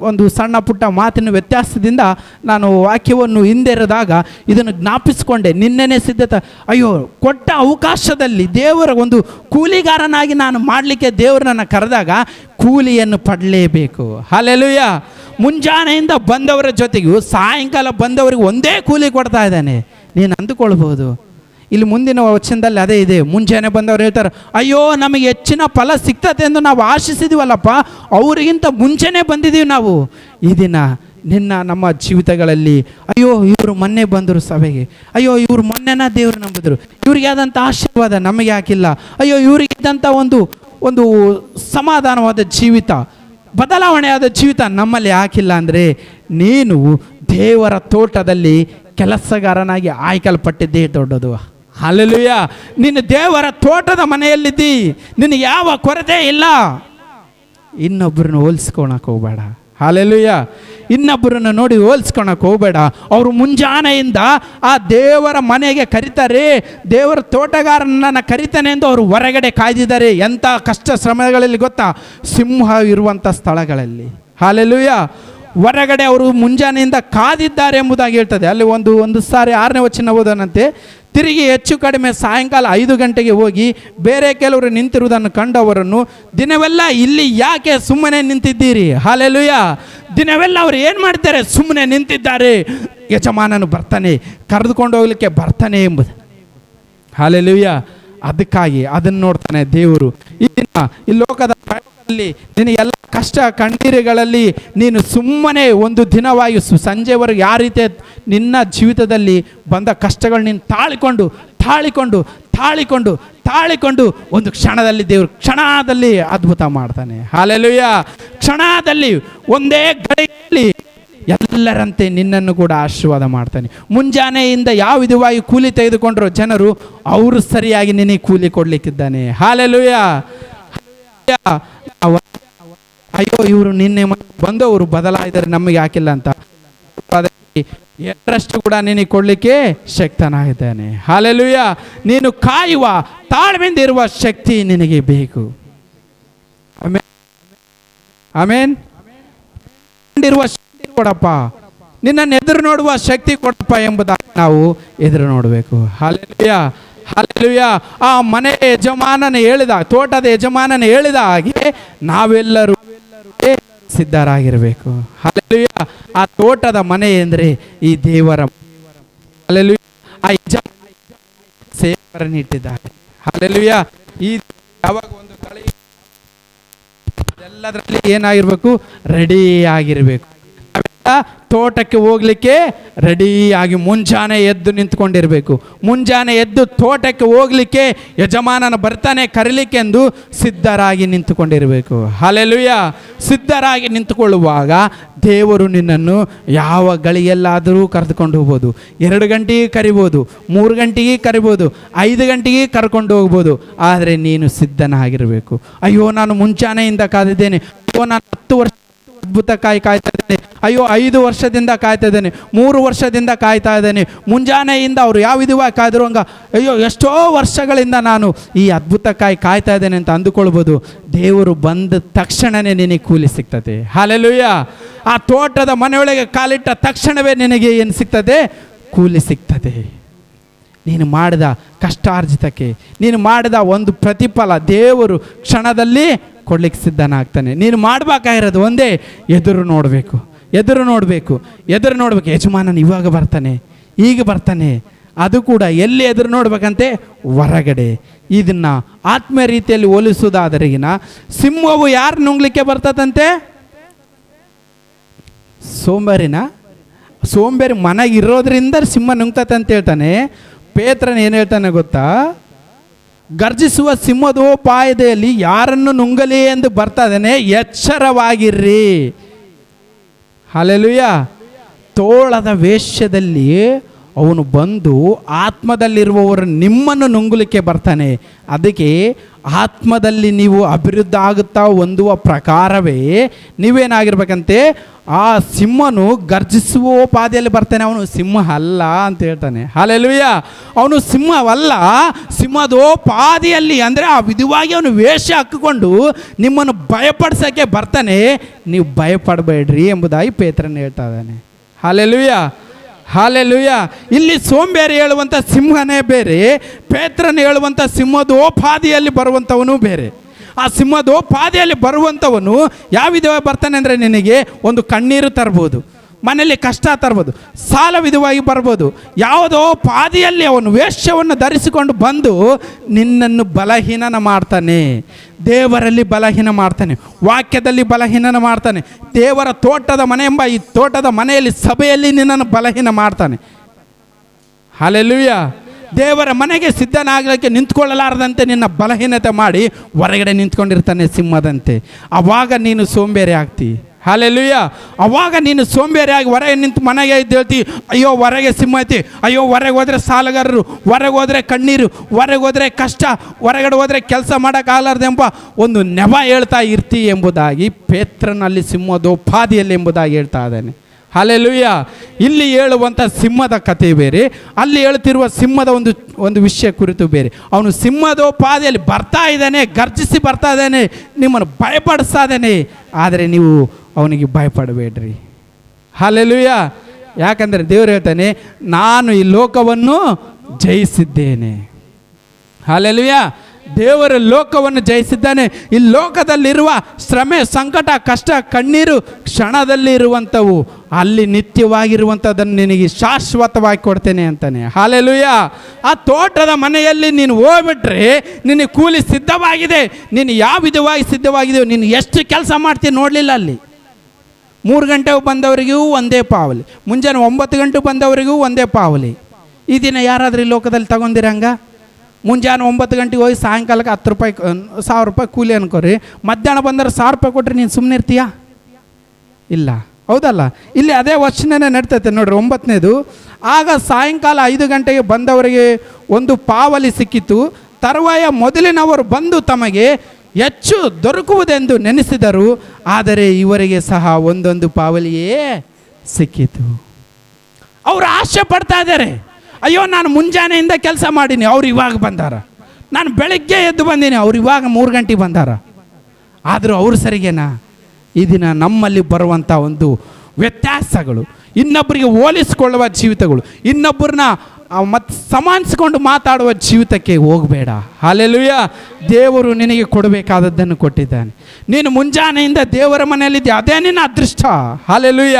ಒಂದು ಸಣ್ಣ ಪುಟ್ಟ ಮಾತಿನ ವ್ಯತ್ಯಾಸದಿಂದ ನಾನು ವಾಕ್ಯವನ್ನು ಹಿಂದೆರೆದಾಗ ಇದನ್ನು ಜ್ಞಾಪಿಸಿಕೊಂಡೆ. ನಿನ್ನೆನೇ ಸಿದ್ಧತೆ, ಅಯ್ಯೋ ಕೊಟ್ಟ ಅವಕಾಶದಲ್ಲಿ ದೇವರ ಒಂದು ಕೂಲಿಗಾರನಾಗಿ ನಾನು ಮಾಡಲಿಕ್ಕೆ ದೇವರು ನನ್ನ ಕರೆದಾಗ ಕೂಲಿಯನ್ನು ಪಡಲೇಬೇಕು. ಹಲ್ಲೆಲೂಯ. ಮುಂಜಾನೆಯಿಂದ ಬಂದವರ ಜೊತೆಗೂ ಸಾಯಂಕಾಲ ಬಂದವರಿಗೆ ಒಂದೇ ಕೂಲಿ ಕೊಡ್ತಾ ಇದ್ದಾನೆ. ನೀನು ಅಂದುಕೊಳ್ಬೋದು, ಇಲ್ಲಿ ಮುಂದಿನ ವಚನದಲ್ಲಿ ಅದೇ ಇದೆ. ಮುಂಜಾನೆ ಬಂದವರು ಹೇಳ್ತಾರೆ, ಅಯ್ಯೋ ನಮಗೆ ಹೆಚ್ಚಿನ ಫಲ ಸಿಗ್ತದೆ ಎಂದು ನಾವು ಆಶಿಸಿದೀವಲ್ಲಪ್ಪ, ಅವರಿಗಿಂತ ಮುಂಚೆನೇ ಬಂದಿದ್ದೀವಿ ನಾವು. ಈ ದಿನ ನಮ್ಮ ಜೀವಿತಗಳಲ್ಲಿ ಅಯ್ಯೋ ಇವರು ಮೊನ್ನೆ ಬಂದರು ಸಭೆಗೆ, ಅಯ್ಯೋ ಇವರು ಮೊನ್ನೆನ ದೇವರು ನಂಬಿದ್ರು, ಇವ್ರಿಗೆ ಆದಂಥ ಆಶೀರ್ವಾದ ನಮಗೆ ಹಾಕಿಲ್ಲ, ಅಯ್ಯೋ ಇವ್ರಿಗಿದ್ದಂಥ ಒಂದು ಸಮಾಧಾನವಾದ ಜೀವಿತ, ಬದಲಾವಣೆಯಾದ ಜೀವಿತ ನಮ್ಮಲ್ಲಿ ಹಾಕಿಲ್ಲ ಅಂದರೆ ನೀನು ದೇವರ ತೋಟದಲ್ಲಿ ಕೆಲಸಗಾರನಾಗಿ ಆಯ್ಕಲ್ಪಟ್ಟಿದ್ದೇ ದೊಡ್ಡದು. ಹಲ್ಲೆಲೂಯ. ನೀನು ದೇವರ ತೋಟದ ಮನೆಯಲ್ಲಿದ್ದಿ, ನಿನಗೆ ಯಾವ ಕೊರತೆ ಇಲ್ಲ. ಇನ್ನೊಬ್ಬರನ್ನು ಹೋಲಿಸ್ಕೊಳಕ್ಕೆ ಹೋಗಬೇಡ. ಹಲ್ಲೆಲೂಯ. ಇನ್ನೊಬ್ಬರನ್ನು ನೋಡಿ ಹೋಲಿಸ್ಕೊಳಕ್ಕೆ ಹೋಗಬೇಡ. ಅವರು ಮುಂಜಾನೆಯಿಂದ ಆ ದೇವರ ಮನೆಗೆ ಕರೀತಾರೆ, ದೇವರ ತೋಟಗಾರನನ್ನು ಕರೀತಾನೆ ಎಂದು ಅವರು ಹೊರಗಡೆ ಕಾಯ್ದಿದ್ದಾರೆ. ಎಂಥ ಕಷ್ಟ ಶ್ರಮಗಳಲ್ಲಿ ಗೊತ್ತಾ? ಸಿಂಹ ಇರುವಂಥ ಸ್ಥಳಗಳಲ್ಲಿ. ಹಲ್ಲೆಲೂಯ. ಹೊರಗಡೆ ಅವರು ಮುಂಜಾನೆಯಿಂದ ಕಾದಿದ್ದಾರೆ ಎಂಬುದಾಗಿ ಹೇಳ್ತದೆ. ಅಲ್ಲಿ ಒಂದು ಸಾರಿ 6ನೇ ವಚನ ಓದೋಣಂತೆ. ತಿರುಗಿ ಹೆಚ್ಚು ಕಡಿಮೆ ಸಾಯಂಕಾಲ 5 ಗಂಟೆಗೆ ಹೋಗಿ ಬೇರೆ ಕೆಲವರು ನಿಂತಿರುವುದನ್ನು ಕಂಡವರನ್ನು, ದಿನವೆಲ್ಲ ಇಲ್ಲಿ ಯಾಕೆ ಸುಮ್ಮನೆ ನಿಂತಿದ್ದೀರಿ? ಹಲ್ಲೆಲೂಯ. ದಿನವೆಲ್ಲ ಅವರು ಏನು ಮಾಡ್ತಾರೆ? ಸುಮ್ಮನೆ ನಿಂತಿದ್ದಾರೆ. ಯಜಮಾನನು ಬರ್ತಾನೆ, ಕರೆದುಕೊಂಡು ಹೋಗ್ಲಿಕ್ಕೆ ಬರ್ತಾನೆ ಎಂಬುದು. ಹಲ್ಲೆಲೂಯ. ಅದಕ್ಕಾಗಿ ಅದನ್ನು ನೋಡ್ತಾನೆ ದೇವರು. ಈ ಲೋಕದ ನಿನ್ನ ಎಲ್ಲ ಕಷ್ಟ ಕಣ್ಣೀರುಗಳಲ್ಲಿ ನೀನು ಸುಮ್ಮನೆ ಒಂದು ದಿನವಾಗಿ ಸಂಜೆವರೆಗೆ ಯಾವ ರೀತಿ ನಿನ್ನ ಜೀವಿತದಲ್ಲಿ ಬಂದ ಕಷ್ಟಗಳು ನೀನು ತಾಳಿಕೊಂಡು ಒಂದು ಕ್ಷಣದಲ್ಲಿ ಅದ್ಭುತ ಮಾಡ್ತಾನೆ. ಹಲ್ಲೆಲೂಯ. ಕ್ಷಣದಲ್ಲಿ ಒಂದೇ ಗಳಿಗೆಯಲ್ಲಿ ಎಲ್ಲರಂತೆ ನಿನ್ನನ್ನು ಕೂಡ ಆಶೀರ್ವಾದ ಮಾಡ್ತಾನೆ. ಮುಂಜಾನೆಯಿಂದ ಯಾವ ವಿಧವಾಗಿ ಕೂಲಿ ತೆಗೆದುಕೊಂಡ್ರು ಜನರು, ಅವರು ಸರಿಯಾಗಿ ನಿನಗೆ ಕೂಲಿ ಕೊಡ್ಲಿಕ್ಕಿದ್ದಾನೆ. ಹಲ್ಲೆಲೂಯ. ಅಯ್ಯೋ ಇವರು ನಿನ್ನೆ ಬಂದವರು ಬದಲಾಯಿದರೆ ನಮಗೆ ಹಾಕಿಲ್ಲ ಅಂತ ಎರಡರಷ್ಟು ಕೂಡ ನಿನಗೆ ಕೊಡ್ಲಿಕ್ಕೆ ಶಕ್ತನಾಗಿದ್ದಾನೆ. ಹಲ್ಲೆಲೂಯ. ನೀನು ಕಾಯುವ ತಾಳ್ಮೆಯಿಂದ ಇರುವ ಶಕ್ತಿ ನಿನಗೆ ಬೇಕು. ಆಮೇನ್. ಇರುವ ಶಕ್ತಿ ಕೊಡಪ್ಪ, ನಿನ್ನನ್ನು ಎದುರು ನೋಡುವ ಶಕ್ತಿ ಕೊಡಪ್ಪ ಎಂಬುದಾಗಿ ನಾವು ಎದುರು ನೋಡಬೇಕು. ಹಲ್ಲೆಲೂಯ. ಹಲ್ಲೆಲೂಯ. ಆ ಮನೆ ಯಜಮಾನನ ಹೇಳಿದ, ತೋಟದ ಯಜಮಾನನ ಹೇಳಿದ ಹಾಗೆ ನಾವೆಲ್ಲರೂ ಸಿದ್ಧರಾಗಿರಬೇಕು. ಹಲ್ಲೆಲೂಯ. ಆ ತೋಟದ ಮನೆ ಎಂದರೆ ಈ ದೇವರ. ಹಲ್ಲೆಲೂಯ. ಆ ಯಜಮಾನ ಸೇವಕರನ್ನು ಇಟ್ಟಿದ್ದಾರೆ. ಹಲ್ಲೆಲೂಯ. ಈ ಯಾವಾಗ ಒಂದು ಕಳೆ ಎಲ್ಲದರಲ್ಲಿ ಏನಾಗಿರ್ಬೇಕು? ರೆಡಿ ಆಗಿರಬೇಕು. ತೋಟಕ್ಕೆ ಹೋಗ್ಲಿಕ್ಕೆ ರೆಡಿಯಾಗಿ ಮುಂಜಾನೆ ಎದ್ದು ನಿಂತ್ಕೊಂಡಿರಬೇಕು. ಮುಂಜಾನೆ ಎದ್ದು ತೋಟಕ್ಕೆ ಹೋಗ್ಲಿಕ್ಕೆ ಯಜಮಾನನ ಬರ್ತಾನೆ ಕರೀಲಿಕ್ಕೆ ಎಂದು ಸಿದ್ಧರಾಗಿ ನಿಂತುಕೊಂಡಿರಬೇಕು. ಹಲ್ಲೆಲೂಯ. ಸಿದ್ಧರಾಗಿ ನಿಂತುಕೊಳ್ಳುವಾಗ ದೇವರು ನಿನ್ನನ್ನು ಯಾವ ಗಳಿಗೆಲ್ಲಾದರೂ ಕರೆದುಕೊಂಡು ಹೋಗ್ಬೋದು. 2 ಗಂಟೆಗೆ ಕರಿಬೋದು, 3 ಗಂಟೆಗೆ ಕರಿಬೋದು, 5 ಗಂಟೆಗೆ ಕರ್ಕೊಂಡು ಹೋಗ್ಬೋದು. ಆದರೆ ನೀನು ಸಿದ್ಧನಾಗಿರಬೇಕು. ಅಯ್ಯೋ ನಾನು ಮುಂಚಾನೆಯಿಂದ ಕಾದಿದ್ದೇನೆ, ಅಯ್ಯೋ ನಾನು 10 ವರ್ಷ ಅದ್ಭುತಕ್ಕಾಗಿ ಕಾಯ್ತಾ ಇದ್ದೇನೆ, ಅಯ್ಯೋ 5 ವರ್ಷದಿಂದ ಕಾಯ್ತಾ ಇದ್ದೇನೆ, 3 ವರ್ಷದಿಂದ ಕಾಯ್ತಾ ಇದ್ದೇನೆ. ಮುಂಜಾನೆಯಿಂದ ಅವರು ಯಾವ ವಿಧವಾಗಿ ಕಾಯ್ದರು ಹಂಗ, ಅಯ್ಯೋ ಎಷ್ಟೋ ವರ್ಷಗಳಿಂದ ನಾನು ಈ ಅದ್ಭುತಕ್ಕಾಗಿ ಕಾಯ್ತಾ ಇದ್ದೇನೆ ಅಂತ ಅಂದುಕೊಳ್ಬೋದು. ದೇವರು ಬಂದ ತಕ್ಷಣವೇ ನಿನಗೆ ಕೂಲಿ ಸಿಗ್ತದೆ. ಹಲ್ಲೆಲೂಯ. ಆ ತೋಟದ ಮನೆಯೊಳಗೆ ಕಾಲಿಟ್ಟ ತಕ್ಷಣವೇ ನಿನಗೆ ಏನು ಸಿಗ್ತದೆ? ಕೂಲಿ ಸಿಗ್ತದೆ. ನೀನು ಮಾಡಿದ ಕಷ್ಟಾರ್ಜಿತಕ್ಕೆ ನೀನು ಮಾಡಿದ ಒಂದು ಪ್ರತಿಫಲ ದೇವರು ಕ್ಷಣದಲ್ಲಿ ಕೊಡ್ಲಿಕ್ಕೆ ಸಿದ್ಧನಾಗ್ತಾನೆ. ನೀನು ಮಾಡಬೇಕಾಗಿರೋದು ಒಂದೇ, ಎದುರು ನೋಡಬೇಕು. ಯಜಮಾನನ ಇವಾಗ ಬರ್ತಾನೆ, ಈಗ ಬರ್ತಾನೆ. ಅದು ಕೂಡ ಎಲ್ಲಿ ಎದುರು ನೋಡ್ಬೇಕಂತೆ? ಹೊರಗಡೆ. ಇದನ್ನು ಆತ್ಮೀಯ ರೀತಿಯಲ್ಲಿ ಹೋಲಿಸುವುದಾದರಿಗಿನ ಸಿಂಹವು ಯಾರು ನುಂಗ್ಲಿಕ್ಕೆ ಬರ್ತದಂತೆ? ಸೋಂಬೇರಿ ಮನೆಗಿರೋದ್ರಿಂದ ಸಿಂಹ ನುಂಗ್ತತೆ ಅಂತ ಹೇಳ್ತಾನೆ. ಪೇತ್ರನ ಏನು ಹೇಳ್ತಾನೆ ಗೊತ್ತಾ? ಗರ್ಜಿಸುವ ಸಿಂಹದೋಪಾಯದಲ್ಲಿ ಯಾರನ್ನು ನುಂಗಲಿ ಎಂದು ಬರ್ತಾದೇನೆ, ಎಚ್ಚರವಾಗಿರ್ರಿ. ಹಲ್ಲೆಲೂಯ. ತೋಳದ ವೇಷದಲ್ಲಿ ಅವನು ಬಂದು ಆತ್ಮದಲ್ಲಿರುವವರು ನಿಮ್ಮನ್ನು ನುಂಗಲಿಕ್ಕೆ ಬರ್ತಾನೆ. ಅದಕ್ಕೆ ಆತ್ಮದಲ್ಲಿ ನೀವು ಅಭಿವೃದ್ಧಿ ಆಗುತ್ತಾ ಹೊಂದುವ ಪ್ರಕಾರವೇ ನೀವೇನಾಗಿರ್ಬೇಕಂತೆ? ಆ ಸಿಂಹನು ಗರ್ಜಿಸುವ ಪಾದಿಯಲ್ಲಿ ಬರ್ತಾನೆ. ಅವನು ಸಿಂಹ ಅಲ್ಲ ಅಂತ ಹೇಳ್ತಾನೆ. ಹಲ್ಲೆಲೂಯ. ಅವನು ಸಿಂಹವಲ್ಲ, ಸಿಂಹದೋಪಾದಿಯಲ್ಲಿ ಅಂದರೆ ಆ ವಿಧವಾಗಿ ಅವನು ವೇಷ ಹಾಕಿಕೊಂಡು ನಿಮ್ಮನ್ನು ಭಯಪಡಿಸೋಕ್ಕೆ ಬರ್ತಾನೆ. ನೀವು ಭಯಪಡಬೇಡ್ರಿ ಎಂಬುದಾಗಿ ಪೇತ್ರನ ಹೇಳ್ತಾ ಇದ್ದಾನೆ. ಹಲ್ಲೆಲೂಯ. ಹಲ್ಲೆಲೂಯ. ಇಲ್ಲಿ ಸೋಂಬೇರಿ ಹೇಳುವಂಥ ಸಿಂಹನೇ ಬೇರೆ, ಪೇತ್ರನ ಹೇಳುವಂಥ ಸಿಂಹದೋಪಾದಿಯಲ್ಲಿ ಬರುವಂಥವನು ಬೇರೆ. ಆ ಸಿಂಹದೋಪಾದಿಯಲ್ಲಿ ಬರುವಂಥವನು ಯಾವ ವಿಧವಾಗಿ ಬರ್ತಾನೆ ಅಂದರೆ ನಿನಗೆ ಒಂದು ಕಣ್ಣೀರು ತರ್ಬೋದು, ಮನೆಯಲ್ಲಿ ಕಷ್ಟ ತರ್ಬೋದು, ಸಾಲ ವಿಧವಾಗಿ ಬರ್ಬೋದು. ಯಾವುದೋ ಪಾದಿಯಲ್ಲಿ ಅವನು ವೇಷವನ್ನು ಧರಿಸಿಕೊಂಡು ಬಂದು ನಿನ್ನನ್ನು ಬಲಹೀನನ ಮಾಡ್ತಾನೆ, ದೇವರಲ್ಲಿ ಬಲಹೀನ ಮಾಡ್ತಾನೆ, ವಾಕ್ಯದಲ್ಲಿ ಬಲಹೀನನ ಮಾಡ್ತಾನೆ, ದೇವರ ತೋಟದ ಮನೆ ಎಂಬ ಈ ತೋಟದ ಮನೆಯಲ್ಲಿ ಸಭೆಯಲ್ಲಿ ನಿನ್ನನ್ನು ಬಲಹೀನ ಮಾಡ್ತಾನೆ. ಹಲ್ಲೆಲೂಯ. ದೇವರ ಮನೆಗೆ ಸಿದ್ಧನಾಗಲಿಕ್ಕೆ ನಿಂತ್ಕೊಳ್ಳಲಾರದಂತೆ ನಿನ್ನ ಬಲಹೀನತೆ ಮಾಡಿ ಹೊರಗಡೆ ನಿಂತ್ಕೊಂಡಿರ್ತಾನೆ ಸಿಂಹದಂತೆ. ಆವಾಗ ನೀನು ಸೋಂಬೇರಿ ಆಗ್ತಿ. ಹಲ್ಲೆಲೂಯ. ಅವಾಗ ನೀನು ಸೋಂಬೇರಿಯಾಗಿ ಹೊರಗೆ ನಿಂತು ಮನೆಗೆ ಇದ್ದು ಹೇಳ್ತಿ, ಅಯ್ಯೋ ಹೊರಗೆ ಸಿಂಹ ಐತಿ, ಅಯ್ಯೋ ಹೊರಗೆ ಹೋದರೆ ಸಾಲಗಾರರು, ಹೊರಗೆ ಹೋದರೆ ಕಣ್ಣೀರು, ಹೊರಗೆ ಹೋದರೆ ಕಷ್ಟ, ಹೊರಗಡೆ ಹೋದರೆ ಕೆಲಸ ಮಾಡೋಕ್ಕಾಗಲಾರ್ದೆಂಬ ಒಂದು ನೆವ ಹೇಳ್ತಾ ಇರ್ತಿ ಎಂಬುದಾಗಿ ಪೇತ್ರನಲ್ಲಿ ಸಿಂಹದೋಪಾದಿಯಲ್ಲಿ ಎಂಬುದಾಗಿ ಹೇಳ್ತಾ ಇದ್ದಾನೆ. ಹಲ್ಲೆಲೂಯ. ಇಲ್ಲಿ ಹೇಳುವಂಥ ಸಿಂಹದ ಕಥೆ ಬೇರೆ, ಅಲ್ಲಿ ಹೇಳ್ತಿರುವ ಸಿಂಹದ ಒಂದು ವಿಷಯ ಕುರಿತು ಬೇರೆ. ಅವನು ಸಿಂಹದೋಪಾದಿಯಲ್ಲಿ ಬರ್ತಾ ಇದ್ದಾನೆ, ಗರ್ಜಿಸಿ ಬರ್ತಾ ಇದ್ದಾನೆ, ನಿಮ್ಮನ್ನು ಭಯಪಡಿಸ್ತಾ ಇದ್ದಾನೆ. ಆದರೆ ನೀವು ಅವನಿಗೆ ಭಯಪಡಬೇಡ್ರಿ. ಹಲ್ಲೆಲೂಯ. ಯಾಕಂದರೆ ದೇವರು ಹೇಳ್ತಾನೆ, ನಾನು ಈ ಲೋಕವನ್ನು ಜಯಿಸಿದ್ದೇನೆ. ಹಲ್ಲೆಲೂಯ. ದೇವರ ಲೋಕವನ್ನು ಜಯಿಸಿದ್ದಾನೆ. ಈ ಲೋಕದಲ್ಲಿರುವ ಶ್ರಮೆ, ಸಂಕಟ, ಕಷ್ಟ, ಕಣ್ಣೀರು ಕ್ಷಣದಲ್ಲಿ ಇರುವಂಥವು, ಅಲ್ಲಿ ನಿತ್ಯವಾಗಿರುವಂಥದ್ದನ್ನು ನಿನಗೆ ಶಾಶ್ವತವಾಗಿ ಕೊಡ್ತೇನೆ ಅಂತಾನೆ. ಹಲ್ಲೆಲೂಯ. ಆ ತೋಟದ ಮನೆಯಲ್ಲಿ ನೀನು ಹೋಗ್ಬಿಟ್ರೆ ನಿನಗೆ ಕೂಲಿ ಸಿದ್ಧವಾಗಿದೆ. ನೀನು ಯಾವ ವಿಧವಾಗಿ ಸಿದ್ಧವಾಗಿದೆಯೋ, ನೀನು ಎಷ್ಟು ಕೆಲಸ ಮಾಡ್ತೀಯ ನೋಡಲಿಲ್ಲ. ಅಲ್ಲಿ 3 ಗಂಟೆಗೆ ಬಂದವರಿಗೂ ಒಂದೇ ಪಾವಲಿ, ಮುಂಜಾನೆ 9 ಗಂಟೆಗೆ ಬಂದವರಿಗೂ ಒಂದೇ ಪಾವಲಿ. ಈ ದಿನ ಯಾರಾದರೂ ಈ ಲೋಕದಲ್ಲಿ ತಗೊಂಡಿರಂಗ? ಮುಂಜಾನೆ 9 ಗಂಟೆಗೆ ಹೋಗಿ ಸಾಯಂಕಾಲಕ್ಕೆ 10 ರೂಪಾಯಿ 1000 ರೂಪಾಯಿ ಕೂಲಿ ಅನ್ಕೋರಿ. ಮಧ್ಯಾಹ್ನ ಬಂದರೆ 1000 ರೂಪಾಯಿ ಕೊಟ್ಟರೆ ನೀನು ಸುಮ್ಮನೆ ಇರ್ತೀಯಾ? ಇಲ್ಲ, ಹೌದಲ್ಲ? ಇಲ್ಲಿ ಅದೇ ವಚನನೇ ನಡ್ತೈತೆ ನೋಡ್ರಿ. 9ನೇದು, ಆಗ ಸಾಯಂಕಾಲ 5 ಗಂಟೆಗೆ ಬಂದವರಿಗೆ ಒಂದು ಪಾವಲಿ ಸಿಕ್ಕಿತು. ತರುವಾಯ ಮೊದಲಿನವರು ಬಂದು ತಮಗೆ ಹೆಚ್ಚು ದೊರಕುವುದೆಂದು ನೆನೆಸಿದರು, ಆದರೆ ಇವರಿಗೆ ಸಹ ಒಂದೊಂದು ಪಾವಲಿಯೇ ಸಿಕ್ಕಿತು. ಅವರು ಆಶೆ ಪಡ್ತಾ ಇದ್ದಾರೆ, ಅಯ್ಯೋ ನಾನು ಮುಂಜಾನೆಯಿಂದ ಕೆಲಸ ಮಾಡೀನಿ, ಅವ್ರು ಇವಾಗ ಬಂದಾರ. ನಾನು ಬೆಳಗ್ಗೆ ಎದ್ದು ಬಂದೀನಿ, ಅವ್ರು ಇವಾಗ 3 ಗಂಟೆಗೆ ಬಂದಾರ. ಆದರೂ ಅವ್ರು ಸರಿಗೇನಾ? ಈ ದಿನ ನಮ್ಮಲ್ಲಿ ಬರುವಂಥ ಒಂದು ವ್ಯತ್ಯಾಸಗಳು, ಇನ್ನೊಬ್ಬರಿಗೆ ಹೋಲಿಸಿಕೊಳ್ಳುವ ಜೀವಿತಗಳು, ಇನ್ನೊಬ್ಬರನ್ನ ಮತ್ತು ಸಮಾನಿಸಿಕೊಂಡು ಮಾತಾಡುವ ಜೀವಿತಕ್ಕೆ ಹೋಗಬೇಡ. ಹಲ್ಲೆಲೂಯ. ದೇವರು ನಿನಗೆ ಕೊಡಬೇಕಾದದ್ದನ್ನು ಕೊಟ್ಟಿದ್ದಾನೆ. ನೀನು ಮುಂಜಾನೆಯಿಂದ ದೇವರ ಮನೆಯಲ್ಲಿದ್ದೆ, ಅದೇ ನಿನ್ನ ಅದೃಷ್ಟ. ಹಲ್ಲೆಲೂಯ.